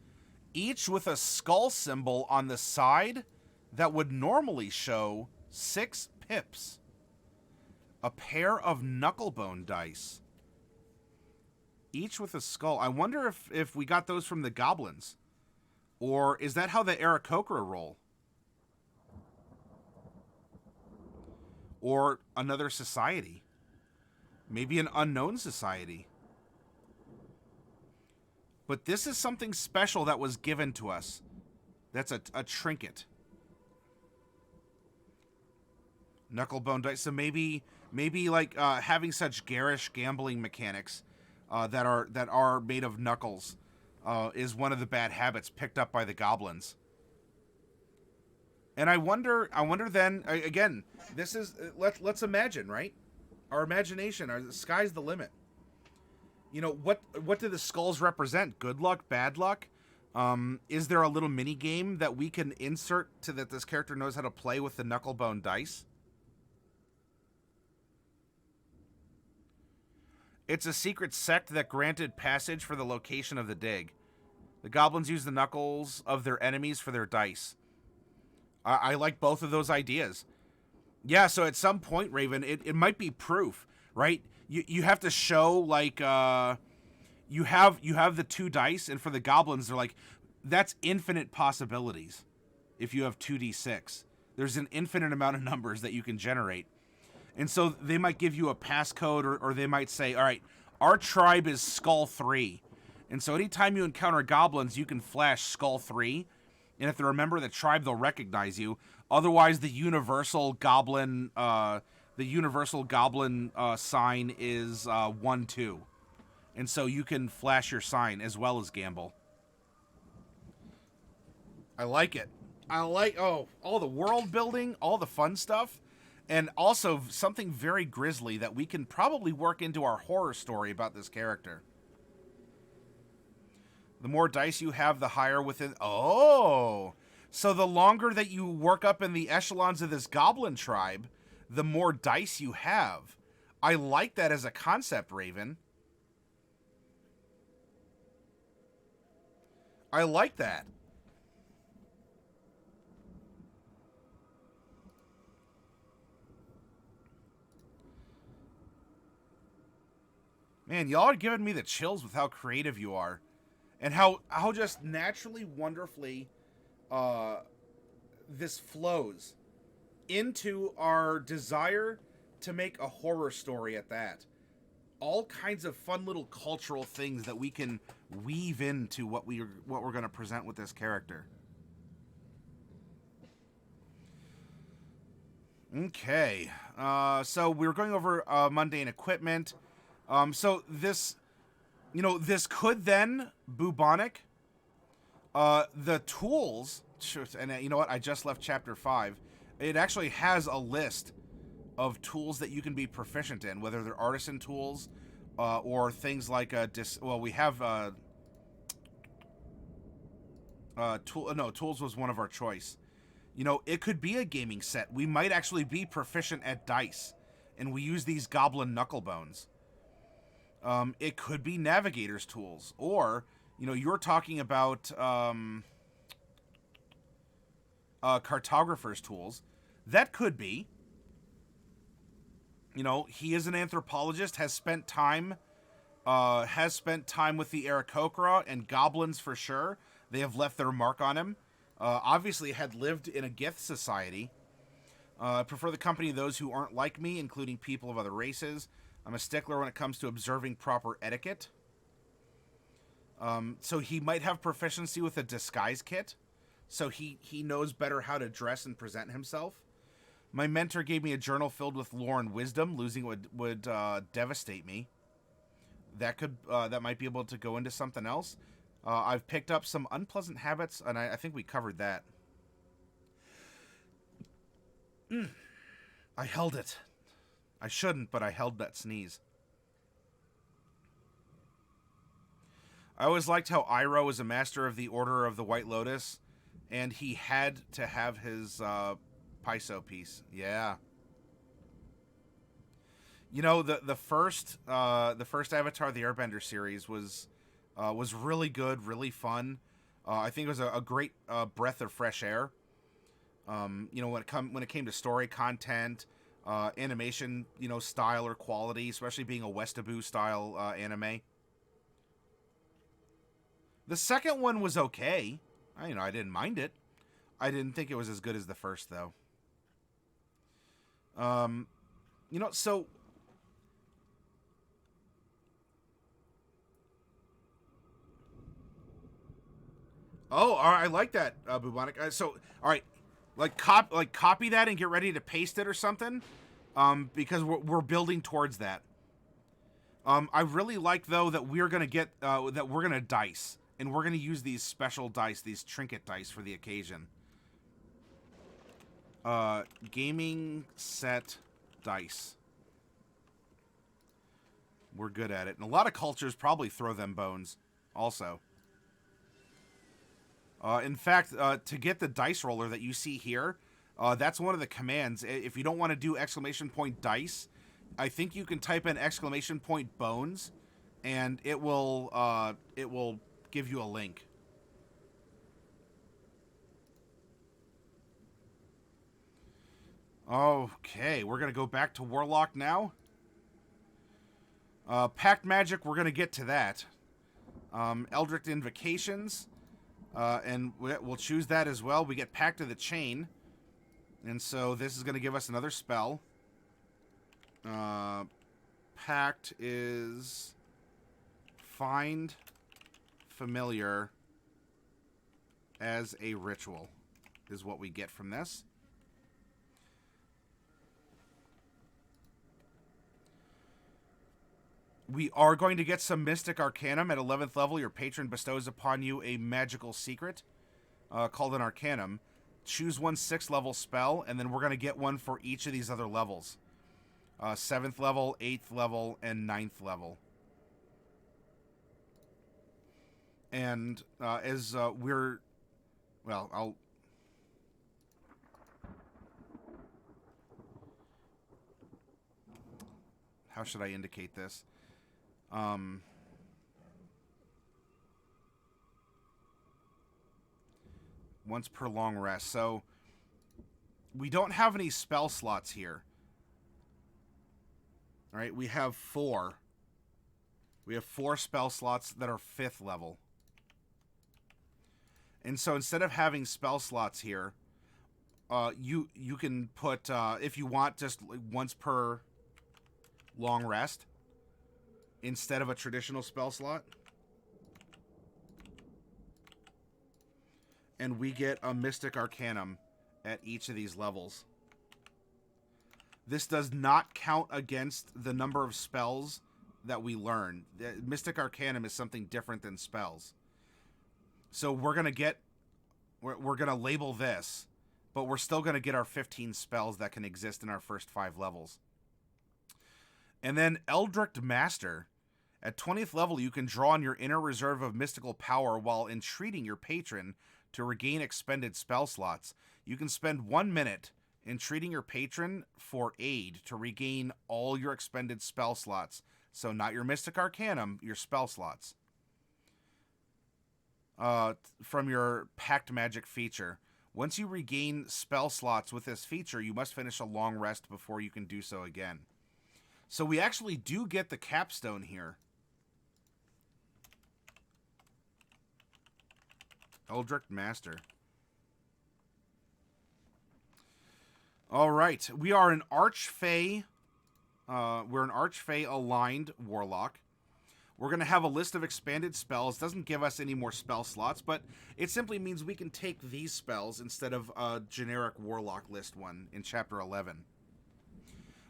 each with a skull symbol on the side that would normally show 6 pips. A pair of knucklebone dice, each with a skull. I wonder if we got those from the Goblins. Or is that how the Aarakocra roll? Or another society. Maybe an unknown society. But this is something special that was given to us. That's a trinket. Knucklebone dice. So maybe like having such garish gambling mechanics that are made of knuckles is one of the bad habits picked up by the Goblins. And I wonder then again, this is let's imagine, right? Our imagination, the sky's the limit. You know, what do the skulls represent? Good luck, bad luck? Is there a little mini game that we can insert to that this character knows how to play with the knucklebone dice? It's a secret sect that granted passage for the location of the dig. The goblins use the knuckles of their enemies for their dice. I like both of those ideas. Yeah, so at some point, Raven, it might be proof, right? You have to show, like, you have the 2 dice, and for the goblins, they're like, that's infinite possibilities if you have 2d6. There's an infinite amount of numbers that you can generate. And so they might give you a passcode, or they might say, all right, our tribe is Skull 3. And so anytime you encounter goblins, you can flash Skull 3. And if they're a member of the tribe, they'll recognize you. Otherwise, the universal goblin sign is 1-2. And so you can flash your sign as well as gamble. I like it. I like, all the world building, all the fun stuff. And also something very grisly that we can probably work into our horror story about this character. The more dice you have, the higher within... Oh! So the longer that you work up in the echelons of this goblin tribe, the more dice you have. I like that as a concept, Raven. I like that. Man, y'all are giving me the chills with how creative you are. And how just naturally, wonderfully this flows into our desire to make a horror story at that. All kinds of fun little cultural things that we can weave into what we're going to present with this character. Okay, so we're going over mundane equipment. So this You know, this could then, bubonic, the tools, and you know what, I just left chapter 5. It actually has a list of tools that you can be proficient in, whether they're artisan tools, or things like, we have, tools was one of our choice. You know, it could be a gaming set. We might actually be proficient at dice, and we use these goblin knucklebones. It could be navigator's tools, or, you know, you're talking about cartographer's tools. That could be. You know, he is an anthropologist, has spent time with the Aarakocra and goblins for sure. They have left their mark on him. Obviously had lived in a Gith society. I prefer the company of those who aren't like me, including people of other races. I'm a stickler when it comes to observing proper etiquette. So he might have proficiency with a disguise kit. So he knows better how to dress and present himself. My mentor gave me a journal filled with lore and wisdom. Losing it would devastate me. That might be able to go into something else. I've picked up some unpleasant habits, and I think we covered that. I held it. I shouldn't, but I held that sneeze. I always liked how Iroh was a master of the Order of the White Lotus, and he had to have his Paiso piece. Yeah. You know, the first Avatar the Airbender series was really good, really fun. I think it was a great breath of fresh air. You know, when it came to story content, animation, you know, style or quality, especially being a Westaboo style anime. The second one was okay. I didn't mind it. I didn't think it was as good as the first, though. You know, so oh, all right, I like that, bubonic. So, all right, copy that and get ready to paste it or something, because we're building towards that. I really like though that we're gonna dice, and we're gonna use these special dice, these trinket dice for the occasion. Gaming set dice. We're good at it, and a lot of cultures probably throw them bones, also. In fact, to get the dice roller that you see here, that's one of the commands. If you don't want to do ! dice, I think you can type in ! bones, and it will give you a link. Okay, we're going to go back to Warlock now. Pact magic, we're going to get to that. Eldritch Invocations. And we'll choose that as well. We get Pact of the Chain. And so this is going to give us another spell. Pact is find familiar as a ritual is what we get from this. We are going to get some Mystic Arcanum at 11th level. Your patron bestows upon you a magical secret called an Arcanum. Choose one 6th level spell, and then we're going to get one for each of these other levels. 7th level, 8th level, and 9th level. And as we're... Well, I'll... How should I indicate this? Once per long rest. So we don't have any spell slots here. All right, we have 4. We have 4 spell slots that are 5th level. And so instead of having spell slots here, you can put, if you want, just once per long rest instead of a traditional spell slot. And we get a Mystic Arcanum at each of these levels. This does not count against the number of spells that we learn. Mystic Arcanum is something different than spells. So we're going to label this, but we're still going to get our 15 spells that can exist in our first 5 levels. And then Eldritch Master. At 20th level, you can draw on your inner reserve of mystical power while entreating your patron to regain expended spell slots. You can spend 1 minute entreating your patron for aid to regain all your expended spell slots. So not your Mystic Arcanum, your spell slots. From your Pact Magic feature. Once you regain spell slots with this feature, you must finish a long rest before you can do so again. So we actually do get the capstone here. Eldritch Master. All right, we are an Archfey. We're an Archfey aligned Warlock. We're going to have a list of expanded spells. Doesn't give us any more spell slots, but it simply means we can take these spells instead of a generic Warlock list one in Chapter 11.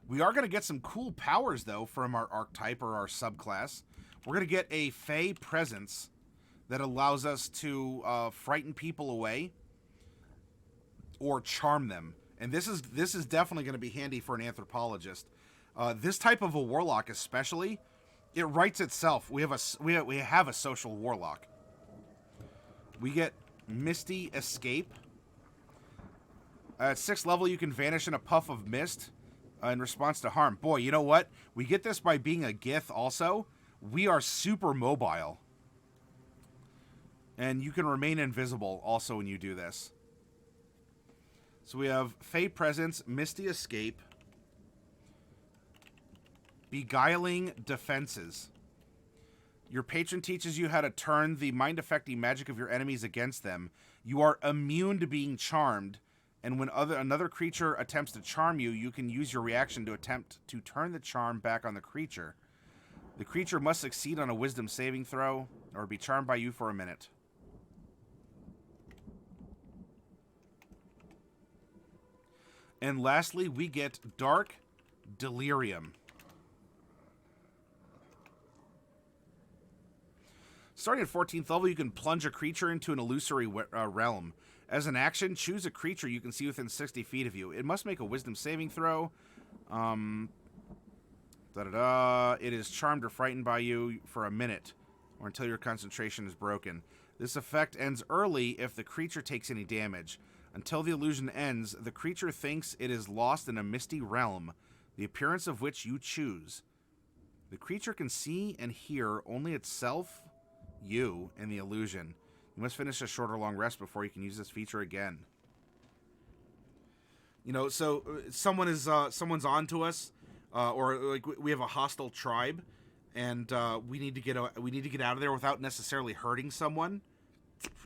We are going to get some cool powers, though, from our archetype or our subclass. We're going to get a Fey Presence that allows us to frighten people away or charm them. And this is definitely going to be handy for an Anthropologist. This type of a Warlock especially, it writes itself. We have a social Warlock. We get Misty Escape. At 6th level, you can vanish in a puff of mist in response to harm. Boy, you know what? We get this by being a Gith also. We are super mobile. And you can remain invisible also when you do this. So we have Fey Presence, Misty Escape, Beguiling Defenses. Your patron teaches you how to turn the mind-affecting magic of your enemies against them. You are immune to being charmed, and when another creature attempts to charm you, you can use your reaction to attempt to turn the charm back on the creature. The creature must succeed on a wisdom saving throw, or be charmed by you for a minute. And lastly, we get Dark Delirium. Starting at 14th level, you can plunge a creature into an illusory realm. As an action, choose a creature you can see within 60 feet of you. It must make a wisdom saving throw. It is charmed or frightened by you for a minute, or until your concentration is broken. This effect ends early if the creature takes any damage. Until the illusion ends, the creature thinks it is lost in a misty realm, the appearance of which you choose. The creature can see and hear only itself, you, and the illusion. You must finish a short or long rest before you can use this feature again. You know, so someone's on to us, or like we have a hostile tribe, and we need to get out of there without necessarily hurting someone.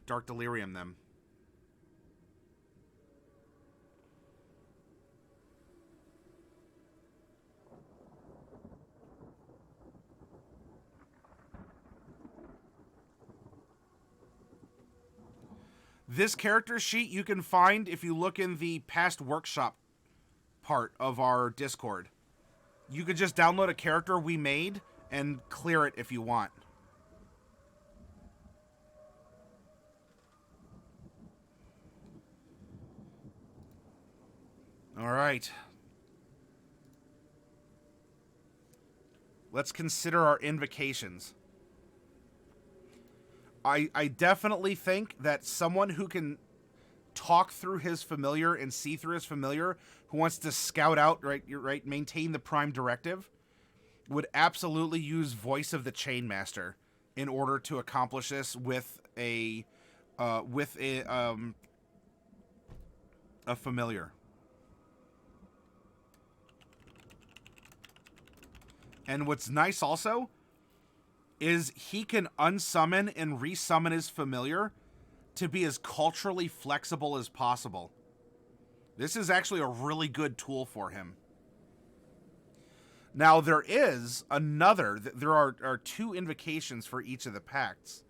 Dark Delirium them. This character sheet you can find if you look in the past workshop part of our Discord. You could just download a character we made and clear it if you want. All right. Let's consider our invocations. I definitely think that someone who can talk through his familiar and see through his familiar, who wants to scout out, maintain the prime directive, would absolutely use Voice of the Chainmaster in order to accomplish this with a familiar. And what's nice also is he can unsummon and resummon his familiar to be as culturally flexible as possible. This is actually a really good tool for him. Now, there are 2 invocations for each of the pacts.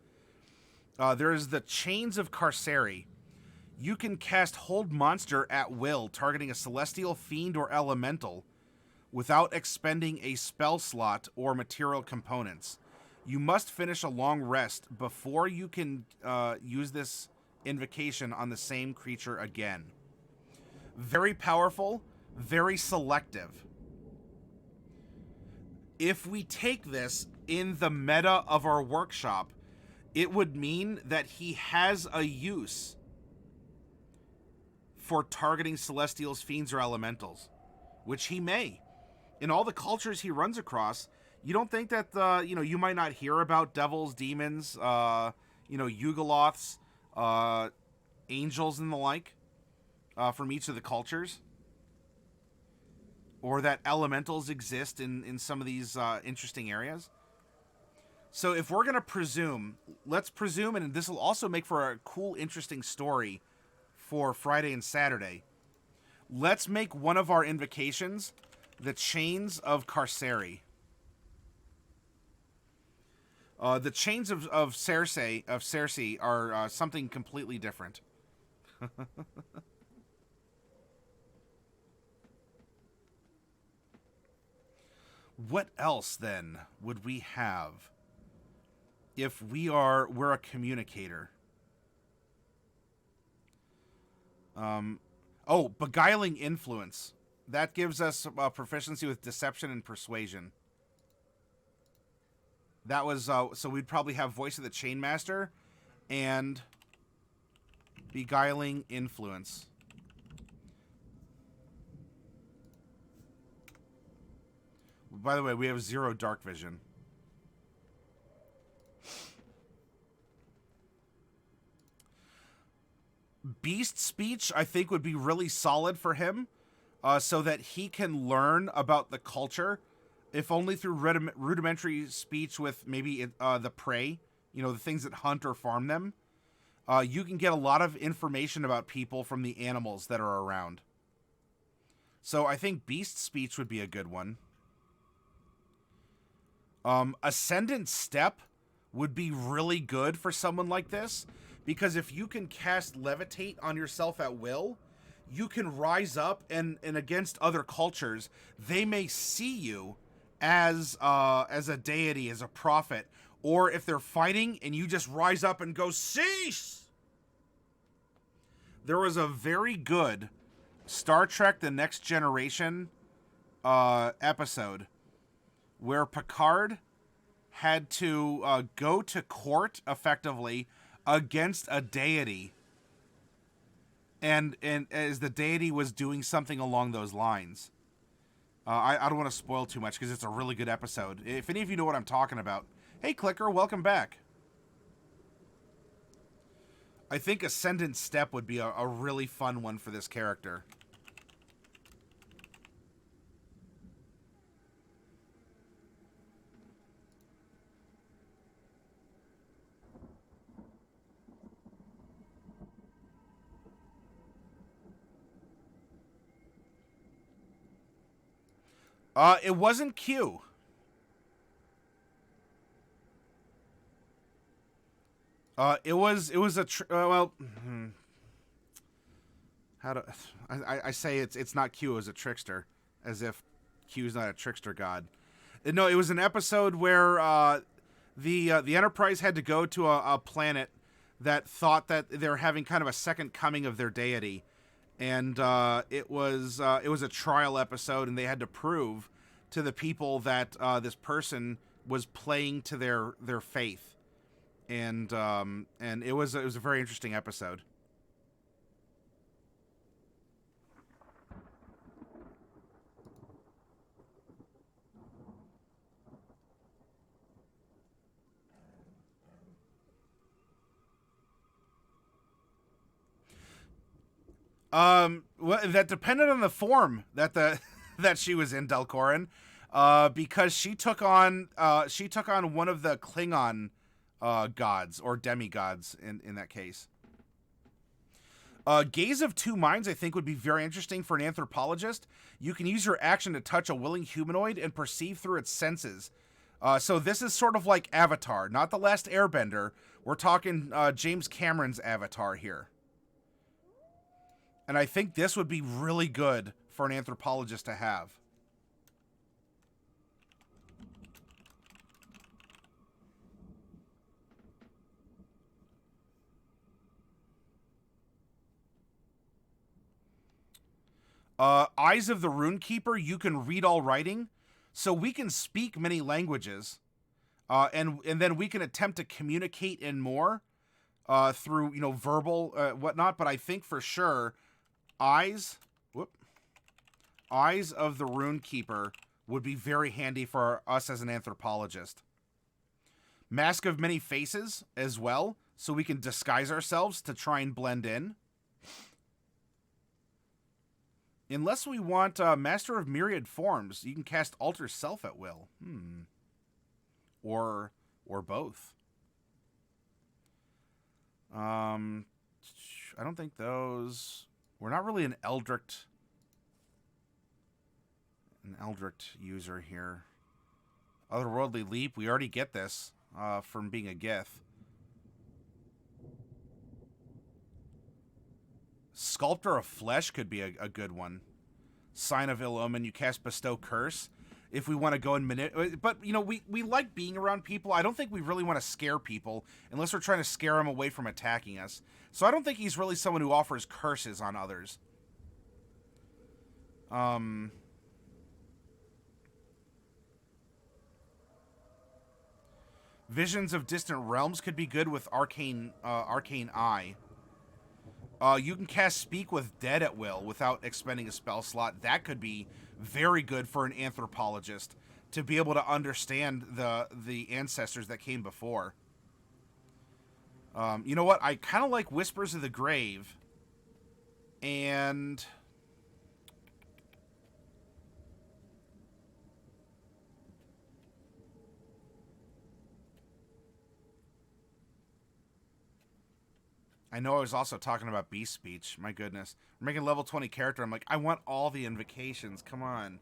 There is the Chains of Carceri. You can cast Hold Monster at will, targeting a celestial, fiend, or elemental. without expending a spell slot or material components. You must finish a long rest before you can use this invocation on the same creature again. Very powerful, very selective. If we take this in the meta of our workshop, it would mean that he has a use for targeting Celestials, Fiends, or Elementals, which he may. In all the cultures he runs across, you don't think that, you might not hear about devils, demons, Yugoloths, angels, and the like from each of the cultures? Or that elementals exist in some of these interesting areas? So if we're going to presume, let's presume, and this will also make for a cool, interesting story for Friday and Saturday. Let's make one of our invocations the Chains of Carceri. The Chains of Cersei are something completely different. What else then would we have if we're a communicator? Beguiling Influence. That gives us proficiency with deception and persuasion. That was, so we'd probably have Voice of the Chainmaster and Beguiling Influence. By the way, we have 0 dark vision. Beast Speech, I think, would be really solid for him, so that he can learn about the culture, if only through rudimentary speech with maybe the prey, the things that hunt or farm them. You can get a lot of information about people from the animals that are around. So I think Beast Speech would be a good one. Ascendant Step would be really good for someone like this, because if you can cast Levitate on yourself at will, you can rise up and against other cultures, they may see you as a deity, as a prophet, or if they're fighting and you just rise up and go, cease! There was a very good Star Trek The Next Generation episode where Picard had to go to court, effectively, against a deity. And as the deity was doing something along those lines. I don't want to spoil too much because it's a really good episode. If any of you know what I'm talking about, hey, Clicker, welcome back. I think Ascendant Step would be a really fun one for this character. It wasn't Q. It was a I say it's not Q, it was a trickster, as if Q's not a trickster god. No, it was an episode where the Enterprise had to go to a planet that thought that they're having kind of a second coming of their deity. And it was a trial episode, and they had to prove to the people that this person was playing to their faith, and it was a very interesting episode. Well, that depended on the form that that she was in, Delcorin, because she took on one of the Klingon gods or demigods in that case. Gaze of Two Minds, I think, would be very interesting for an anthropologist. You can use your action to touch a willing humanoid and perceive through its senses. So this is sort of like Avatar, not The Last Airbender. We're talking James Cameron's Avatar here. And I think this would be really good for an anthropologist to have. Eyes of the Runekeeper, you can read all writing, so we can speak many languages, and then we can attempt to communicate in more through verbal whatnot. But I think for sure, eyes of the Runekeeper would be very handy for us as an anthropologist. Mask of Many Faces as well, so we can disguise ourselves to try and blend in. Unless we want Master of Myriad Forms, you can cast Alter Self at will. Or both. I don't think those... We're not really an Eldritch user here. Otherworldly Leap, we already get this from being a Gith. Sculptor of Flesh could be a good one. Sign of Ill Omen, you cast Bestow Curse. If we want to go and manipulate... But, we like being around people. I don't think we really want to scare people unless we're trying to scare them away from attacking us. So I don't think he's really someone who offers curses on others. Visions of Distant Realms could be good with Arcane Eye. You can cast Speak with Dead at will without expending a spell slot. That could be very good for an anthropologist to be able to understand the ancestors that came before. You know what? I kind of like Whispers of the Grave. And... I know I was also talking about Beast Speech. My goodness. We're making level 20 character. I'm like, I want all the invocations. Come on.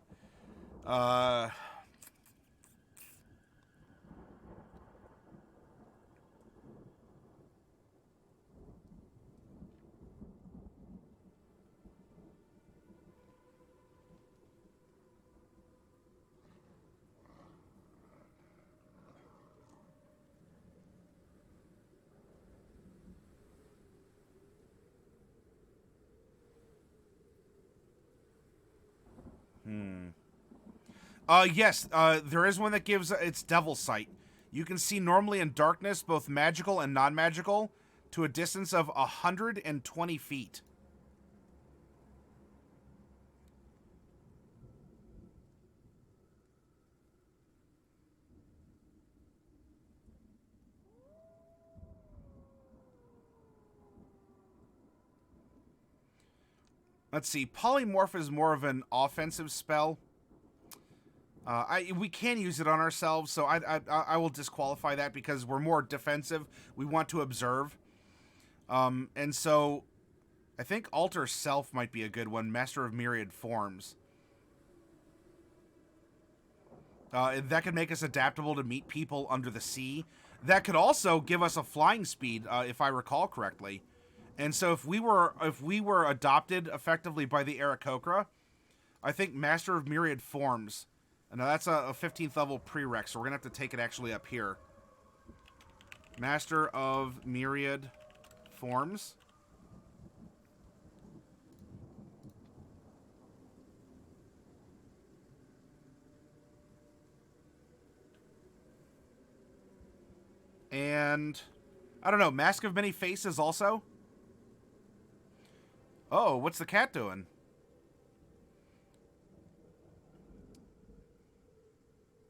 Yes, there is one that gives its Devil Sight. You can see normally in darkness, both magical and non-magical, to a distance of 120 feet. Let's see. Polymorph is more of an offensive spell. We can use it on ourselves, so I will disqualify that because we're more defensive. We want to observe. And so I think Alter Self might be a good one. Master of Myriad Forms. That could make us adaptable to meet people under the sea. That could also give us a flying speed, if I recall correctly. And so if we were adopted effectively by the Aarakocra, I think Master of Myriad Forms... Now that's a 15th level prereq, so we're going to have to take it actually up here. Master of Myriad Forms. And, I don't know, Mask of Many Faces also? Oh, what's the cat doing?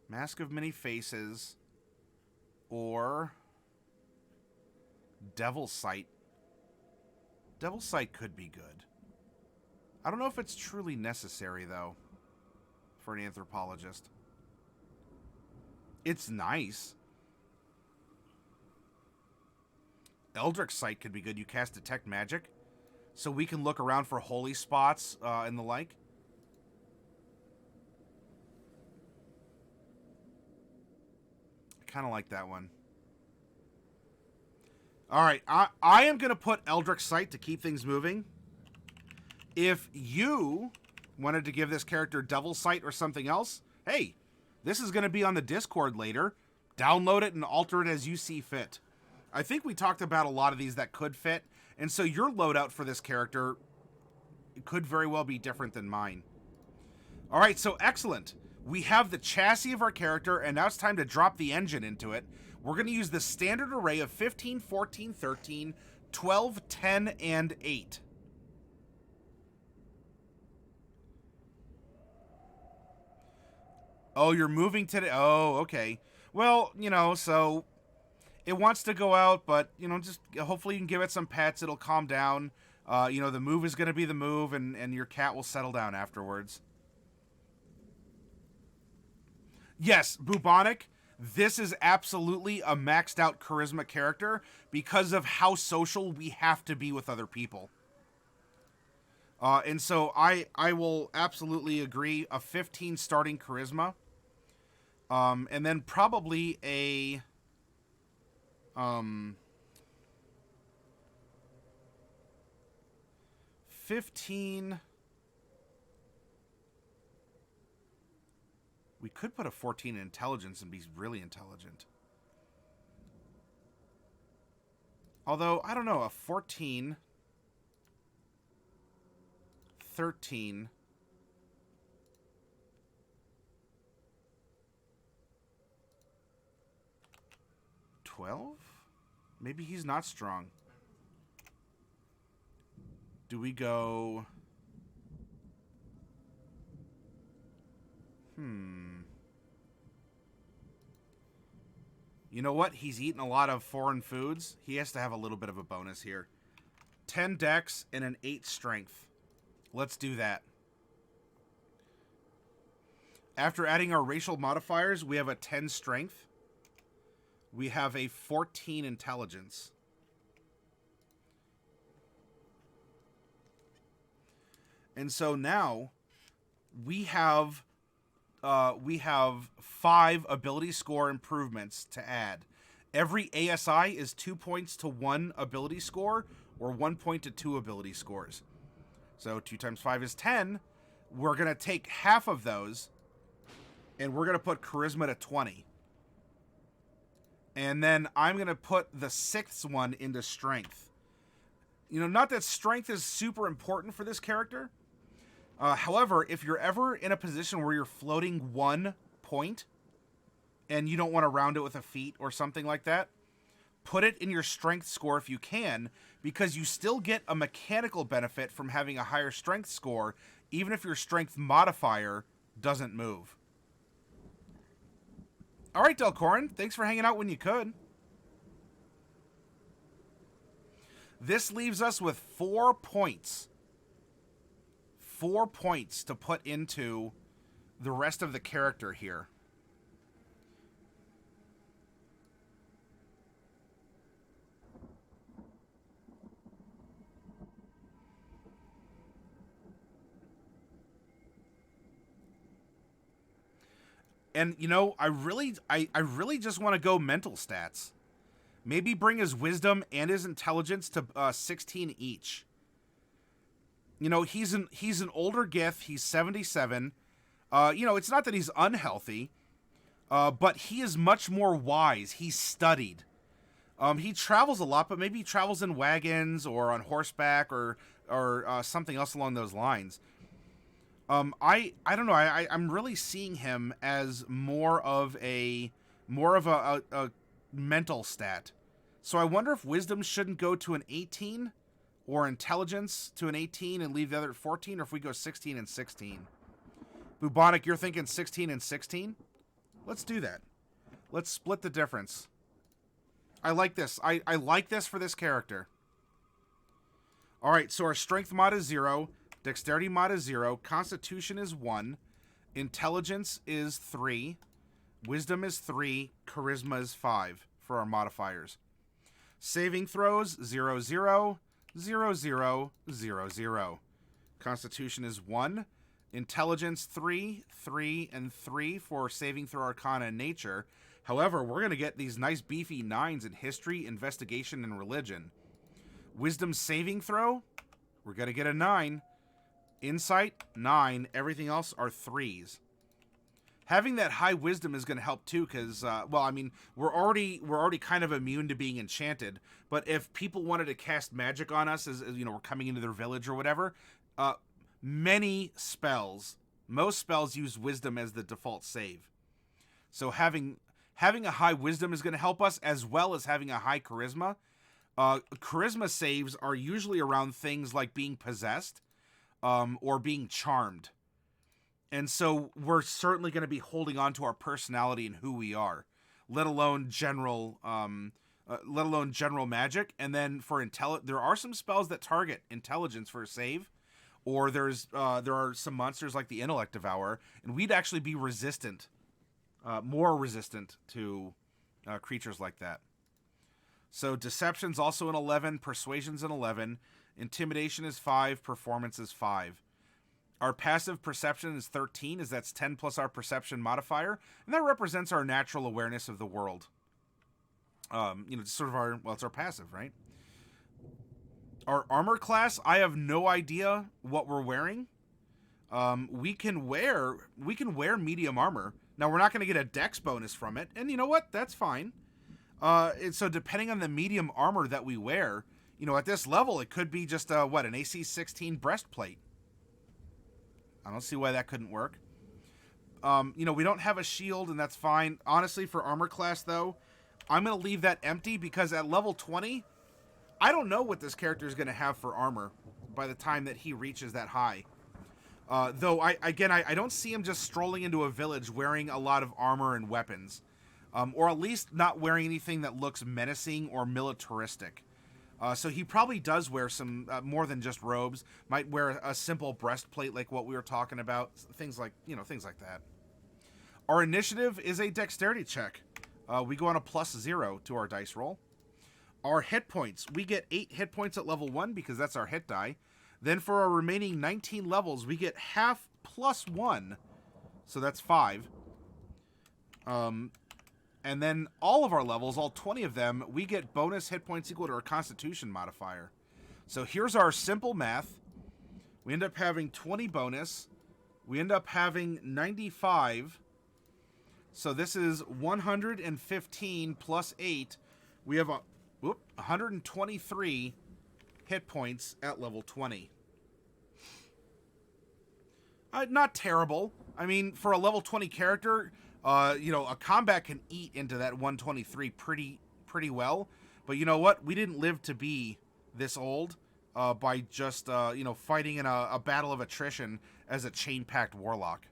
Mask of Many Faces or Devil Sight. Devil Sight could be good. I don't know if it's truly necessary, though, for an anthropologist. It's nice. Eldritch Sight could be good. You cast Detect Magic, so we can look around for holy spots and the like. Kind of like that one. All right, I am going to put Eldritch Sight to keep things moving. If you wanted to give this character Devil Sight or something else, hey, this is going to be on the Discord later. Download it and alter it as you see fit. I think we talked about a lot of these that could fit, and so your loadout for this character could very well be different than mine. All right, so excellent. We have the chassis of our character, and now it's time to drop the engine into it. We're going to use the standard array of 15, 14, 13, 12, 10, and 8. Oh, you're moving today? Oh, okay. Well, you know, so it wants to go out, but, you know, just hopefully you can give it some pets. It'll calm down. You know, the move is going to be the move, and your cat will settle down afterwards. Yes, Bubonic, this is absolutely a maxed out charisma character because of how social we have to be with other people. And so I will absolutely agree. A 15 starting charisma. And then probably a 15. We could put a 14 in intelligence and be really intelligent. Although, I don't know, a 14, 13, 12? Maybe he's not strong. Do we go... You know what? He's eaten a lot of foreign foods. He has to have a little bit of a bonus here. 10 dex and an 8 strength. Let's do that. After adding our racial modifiers, we have a 10 strength. We have a 14 intelligence. And so now we have 5 ability score improvements to add. Every ASI is 2 points to 1 ability score or 1 point to 2 ability scores. So 2 times 5 is 10. We're going to take half of those and we're going to put charisma to 20. And then I'm going to put the 6th one into strength. You know, not that strength is super important for this character. However, if you're ever in a position where you're floating 1 point and you don't want to round it with a feat or something like that, put it in your strength score if you can, because you still get a mechanical benefit from having a higher strength score, even if your strength modifier doesn't move. All right, Delcorin, thanks for hanging out when you could. This leaves us with 4 points. 4 points to put into the rest of the character here. And, you know, I really just want to go mental stats. Maybe bring his wisdom and his intelligence to 16 each. You know, he's an older Gith. He's 77. You know, it's not that he's unhealthy, but he is much more wise. He's studied. He travels a lot, but maybe he travels in wagons or on horseback or something else along those lines. I don't know. I'm really seeing him as more of a mental stat. So I wonder if wisdom shouldn't go to an 18 or intelligence to an 18 and leave the other at 14, or if we go 16 and 16. Bubonic, you're thinking 16 and 16? Let's do that. Let's split the difference. I like this. I like this for this character. All right, so our strength mod is 0. Dexterity mod is 0. Constitution is 1. Intelligence is 3. Wisdom is 3. Charisma is 5 for our modifiers. Saving throws 0, 0, 0, 0, 0, 0. Constitution is 1. Intelligence 3, 3, and 3 for saving throw Arcana and Nature. However, we're going to get these nice beefy 9s in History, Investigation, and Religion. Wisdom saving throw, we're going to get a 9. Insight, 9. Everything else are 3s. Having that high wisdom is going to help too, because, well, I mean, we're already kind of immune to being enchanted. But if people wanted to cast magic on us, as you know, we're coming into their village or whatever, Many spells, most spells use wisdom as the default save. So having a high wisdom is going to help us, as well as having a high charisma. Charisma saves are usually around things like being possessed or being charmed. And so we're certainly going to be holding on to our personality and who we are, let alone general magic. And then for there are some spells that target intelligence for a save, or there are some monsters like the Intellect Devourer, and we'd actually be resistant, more resistant to creatures like that. So Deception's also an 11, Persuasion's an 11, Intimidation is 5, Performance is 5. Our passive Perception is 13, as that's 10 plus our Perception modifier, and that represents our natural awareness of the world. Sort of it's our passive, right? Our armor class, I have no idea what we're wearing. We can wear medium armor. Now, we're not going to get a dex bonus from it, and you know what? That's fine. And so depending on the medium armor that we wear, at this level, it could be just, an AC 16 breastplate. I don't see why that couldn't work. We don't have a shield, and that's fine. Honestly, for armor class, though, I'm going to leave that empty, because at level 20, I don't know what this character is going to have for armor by the time that he reaches that high. Though, I don't see him just strolling into a village wearing a lot of armor and weapons. Or at least not wearing anything that looks menacing or militaristic. So he probably does wear some more than just robes. Might wear a simple breastplate like what we were talking about. Things like that. Our initiative is a dexterity check. We go on a +0 to our dice roll. Our hit points. We get 8 hit points at level 1 because that's our hit die. Then for our remaining 19 levels, we get half +1. So that's 5. And then all of our levels, all 20 of them, we get bonus hit points equal to our Constitution modifier. So here's our simple math. We end up having 20 bonus. We end up having 95. So this is 115 plus 8. We have 123 hit points at level 20. Not terrible. I mean, for a level 20 character, a combat can eat into that 123 pretty well. But you know what? We didn't live to be this old by just, fighting in a battle of attrition as a chain-packed warlock.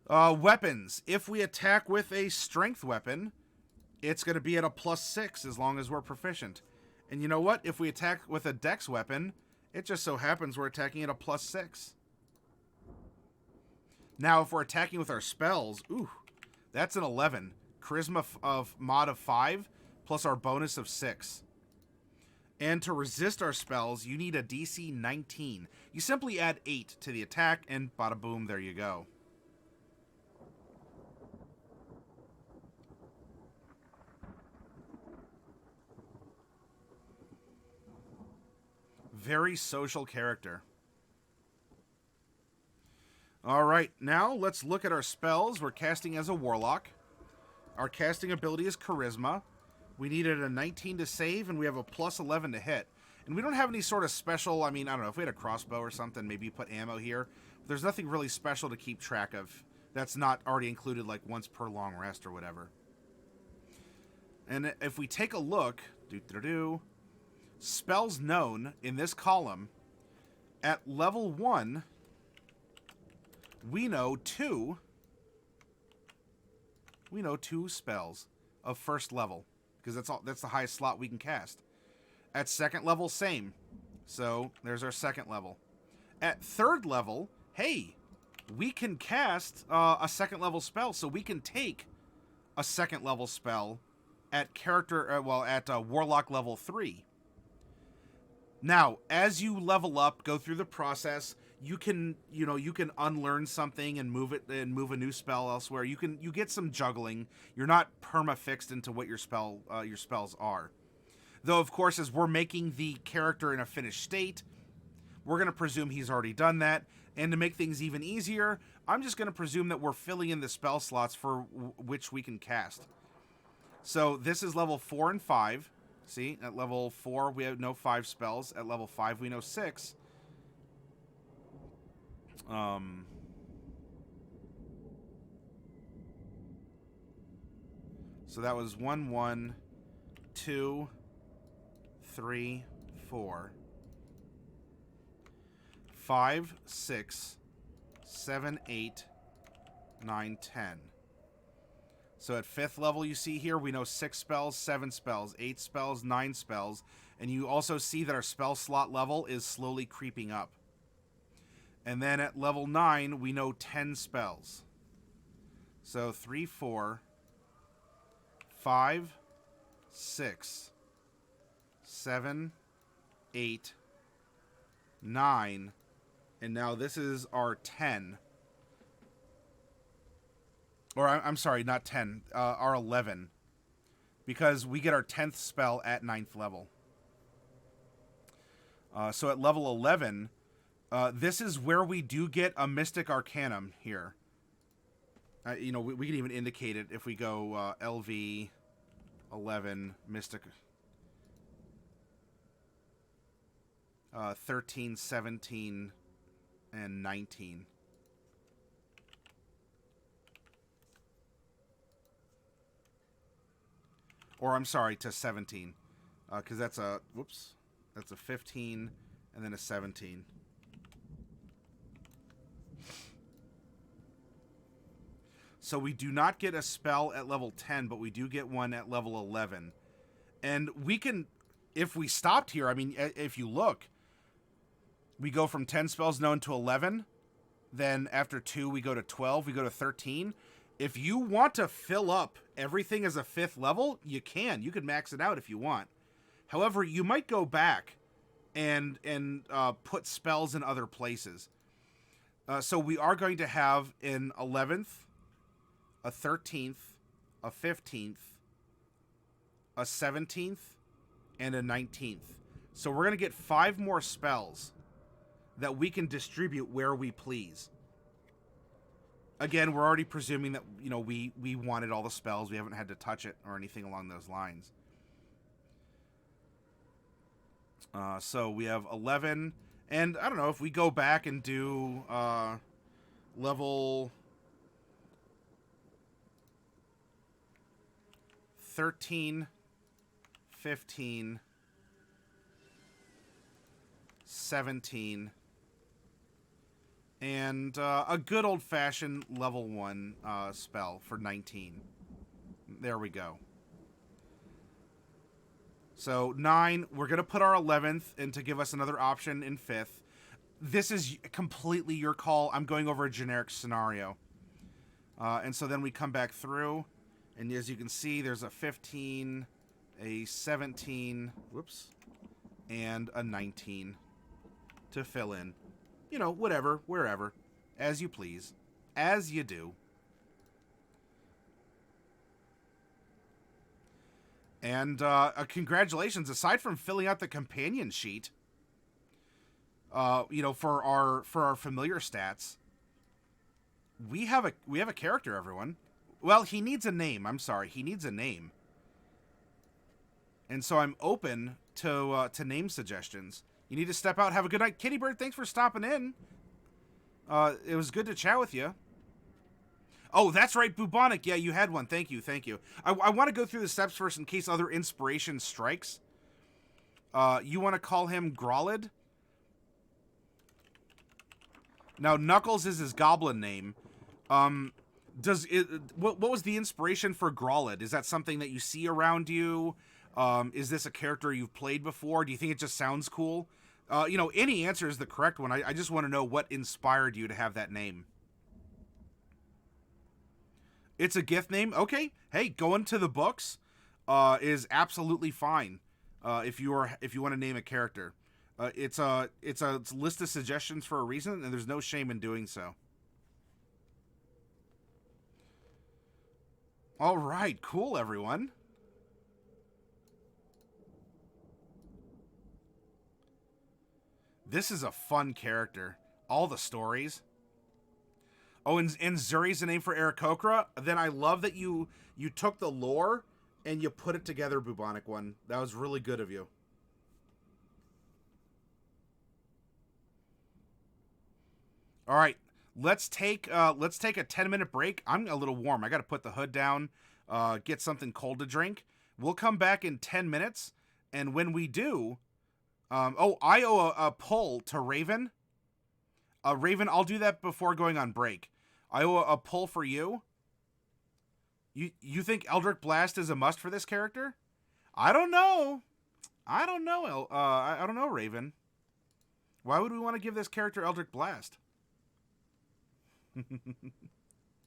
Weapons. If we attack with a strength weapon, it's going to be at a +6 as long as we're proficient. And you know what? If we attack with a dex weapon, it just so happens we're attacking at a +6. Now, if we're attacking with our spells, that's an 11. Charisma mod of 5, plus our bonus of 6. And to resist our spells, you need a DC 19. You simply add 8 to the attack, and bada boom, there you go. Very social character. Alright, now let's look at our spells. We're casting as a warlock. Our casting ability is charisma. We needed a 19 to save, and we have a +11 to hit. And we don't have any sort of special, I don't know, if we had a crossbow or something, maybe you put ammo here. But there's nothing really special to keep track of that's not already included, like once per long rest or whatever. And if we take a look, spells known in this column, at level 1, we know 2 spells of first level, because that's the highest slot we can cast. At second level, same. So there's our second level. At third level, hey, we can cast a second level spell, so we can take a second level spell at warlock level 3. Now, as you level up, go through the process, you can unlearn something and move a new spell elsewhere. You get some juggling. You're not perma-fixed into what your spells are. Though, of course, as we're making the character in a finished state, we're going to presume he's already done that. And to make things even easier, I'm just going to presume that we're filling in the spell slots for which we can cast. So this is level 4 and 5. See, at level 4, we know 5 spells. At level 5, we know 6. So that was 1, 1, 2, 3, 4, 5, 6, 7, 8, 9, 10. So at 5th level, you see here, we know 6 spells, 7 spells, 8 spells, 9 spells. And you also see that our spell slot level is slowly creeping up. And then at level 9, we know 10 spells. So 3, 4, 5, 6, 7, 8, 9, and now this is our 10. Or, I'm sorry, not 10, our 11. Because we get our 10th spell at 9th level. So at level 11, this is where we do get a Mystic Arcanum here. You know, we can even indicate it if we go LV 11 Mystic 13, 17, and 19. Or I'm sorry, to 17, because that's a that's a 15 and then a 17. So we do not get a spell at level 10, but we do get one at level 11. And we can, if we stopped here, I mean, if you look, we go from 10 spells known to 11. Then after 2, we go to 12. We go to 13. If you want to fill up everything as a 5th level, you can. You can max it out if you want. However, you might go back and put spells in other places. So we are going to have an 11th, a 13th, a 15th, a 17th, and a 19th. So we're going to get 5 more spells that we can distribute where we please. Again, we're already presuming that, you know, we wanted all the spells. We haven't had to touch it or anything along those lines. So we have 11. And I don't know, if we go back and do level 13, 15, 17, and a good old-fashioned level 1 spell for 19. There we go. So 9, we're going to put our 11th in to give us another option in 5th. This is completely your call. I'm going over a generic scenario. And so then we come back through, and as you can see, there's a 15, a 17, whoops, and a 19 to fill in. You know, whatever, wherever, as you please, as you do. And congratulations, aside from filling out the companion sheet, you know, for our familiar stats, we have a character, everyone. Well, he needs a name. I'm sorry, he needs a name. And so I'm open to name suggestions. You need to step out. Have a good night. Kitty Bird, thanks for stopping in. It was good to chat with you. Oh, that's right, Bubonic. Yeah, you had one. Thank you, thank you. I want to go through the steps first in case other inspiration strikes. You want to call him Gralid? Now, Knuckles is his goblin name. What was the inspiration for Gralid? Is that something that you see around you? Is this a character you've played before? Do you think it just sounds cool? You know, any answer is the correct one. I just want to know what inspired you to have that name. It's a gift name? Okay. Hey, going to the books is absolutely fine if you want to name a character. It's a list of suggestions for a reason, and there's no shame in doing so. All right, cool, everyone. This is a fun character. All the stories. Oh, and Zurri's the name for Aarakocra. Then I love that you took the lore And you put it together, Bubonic One. That was really good of you. All right, let's take a 10-minute break. I'm a little warm. I got to put the hood down, get something cold to drink. We'll come back in 10 minutes, and when we do, I owe a pull to Raven. Raven, I'll do that before going on break. I owe a pull for you. You think Eldritch Blast is a must for this character? I don't know. I don't know, Raven. Why would we want to give this character Eldritch Blast?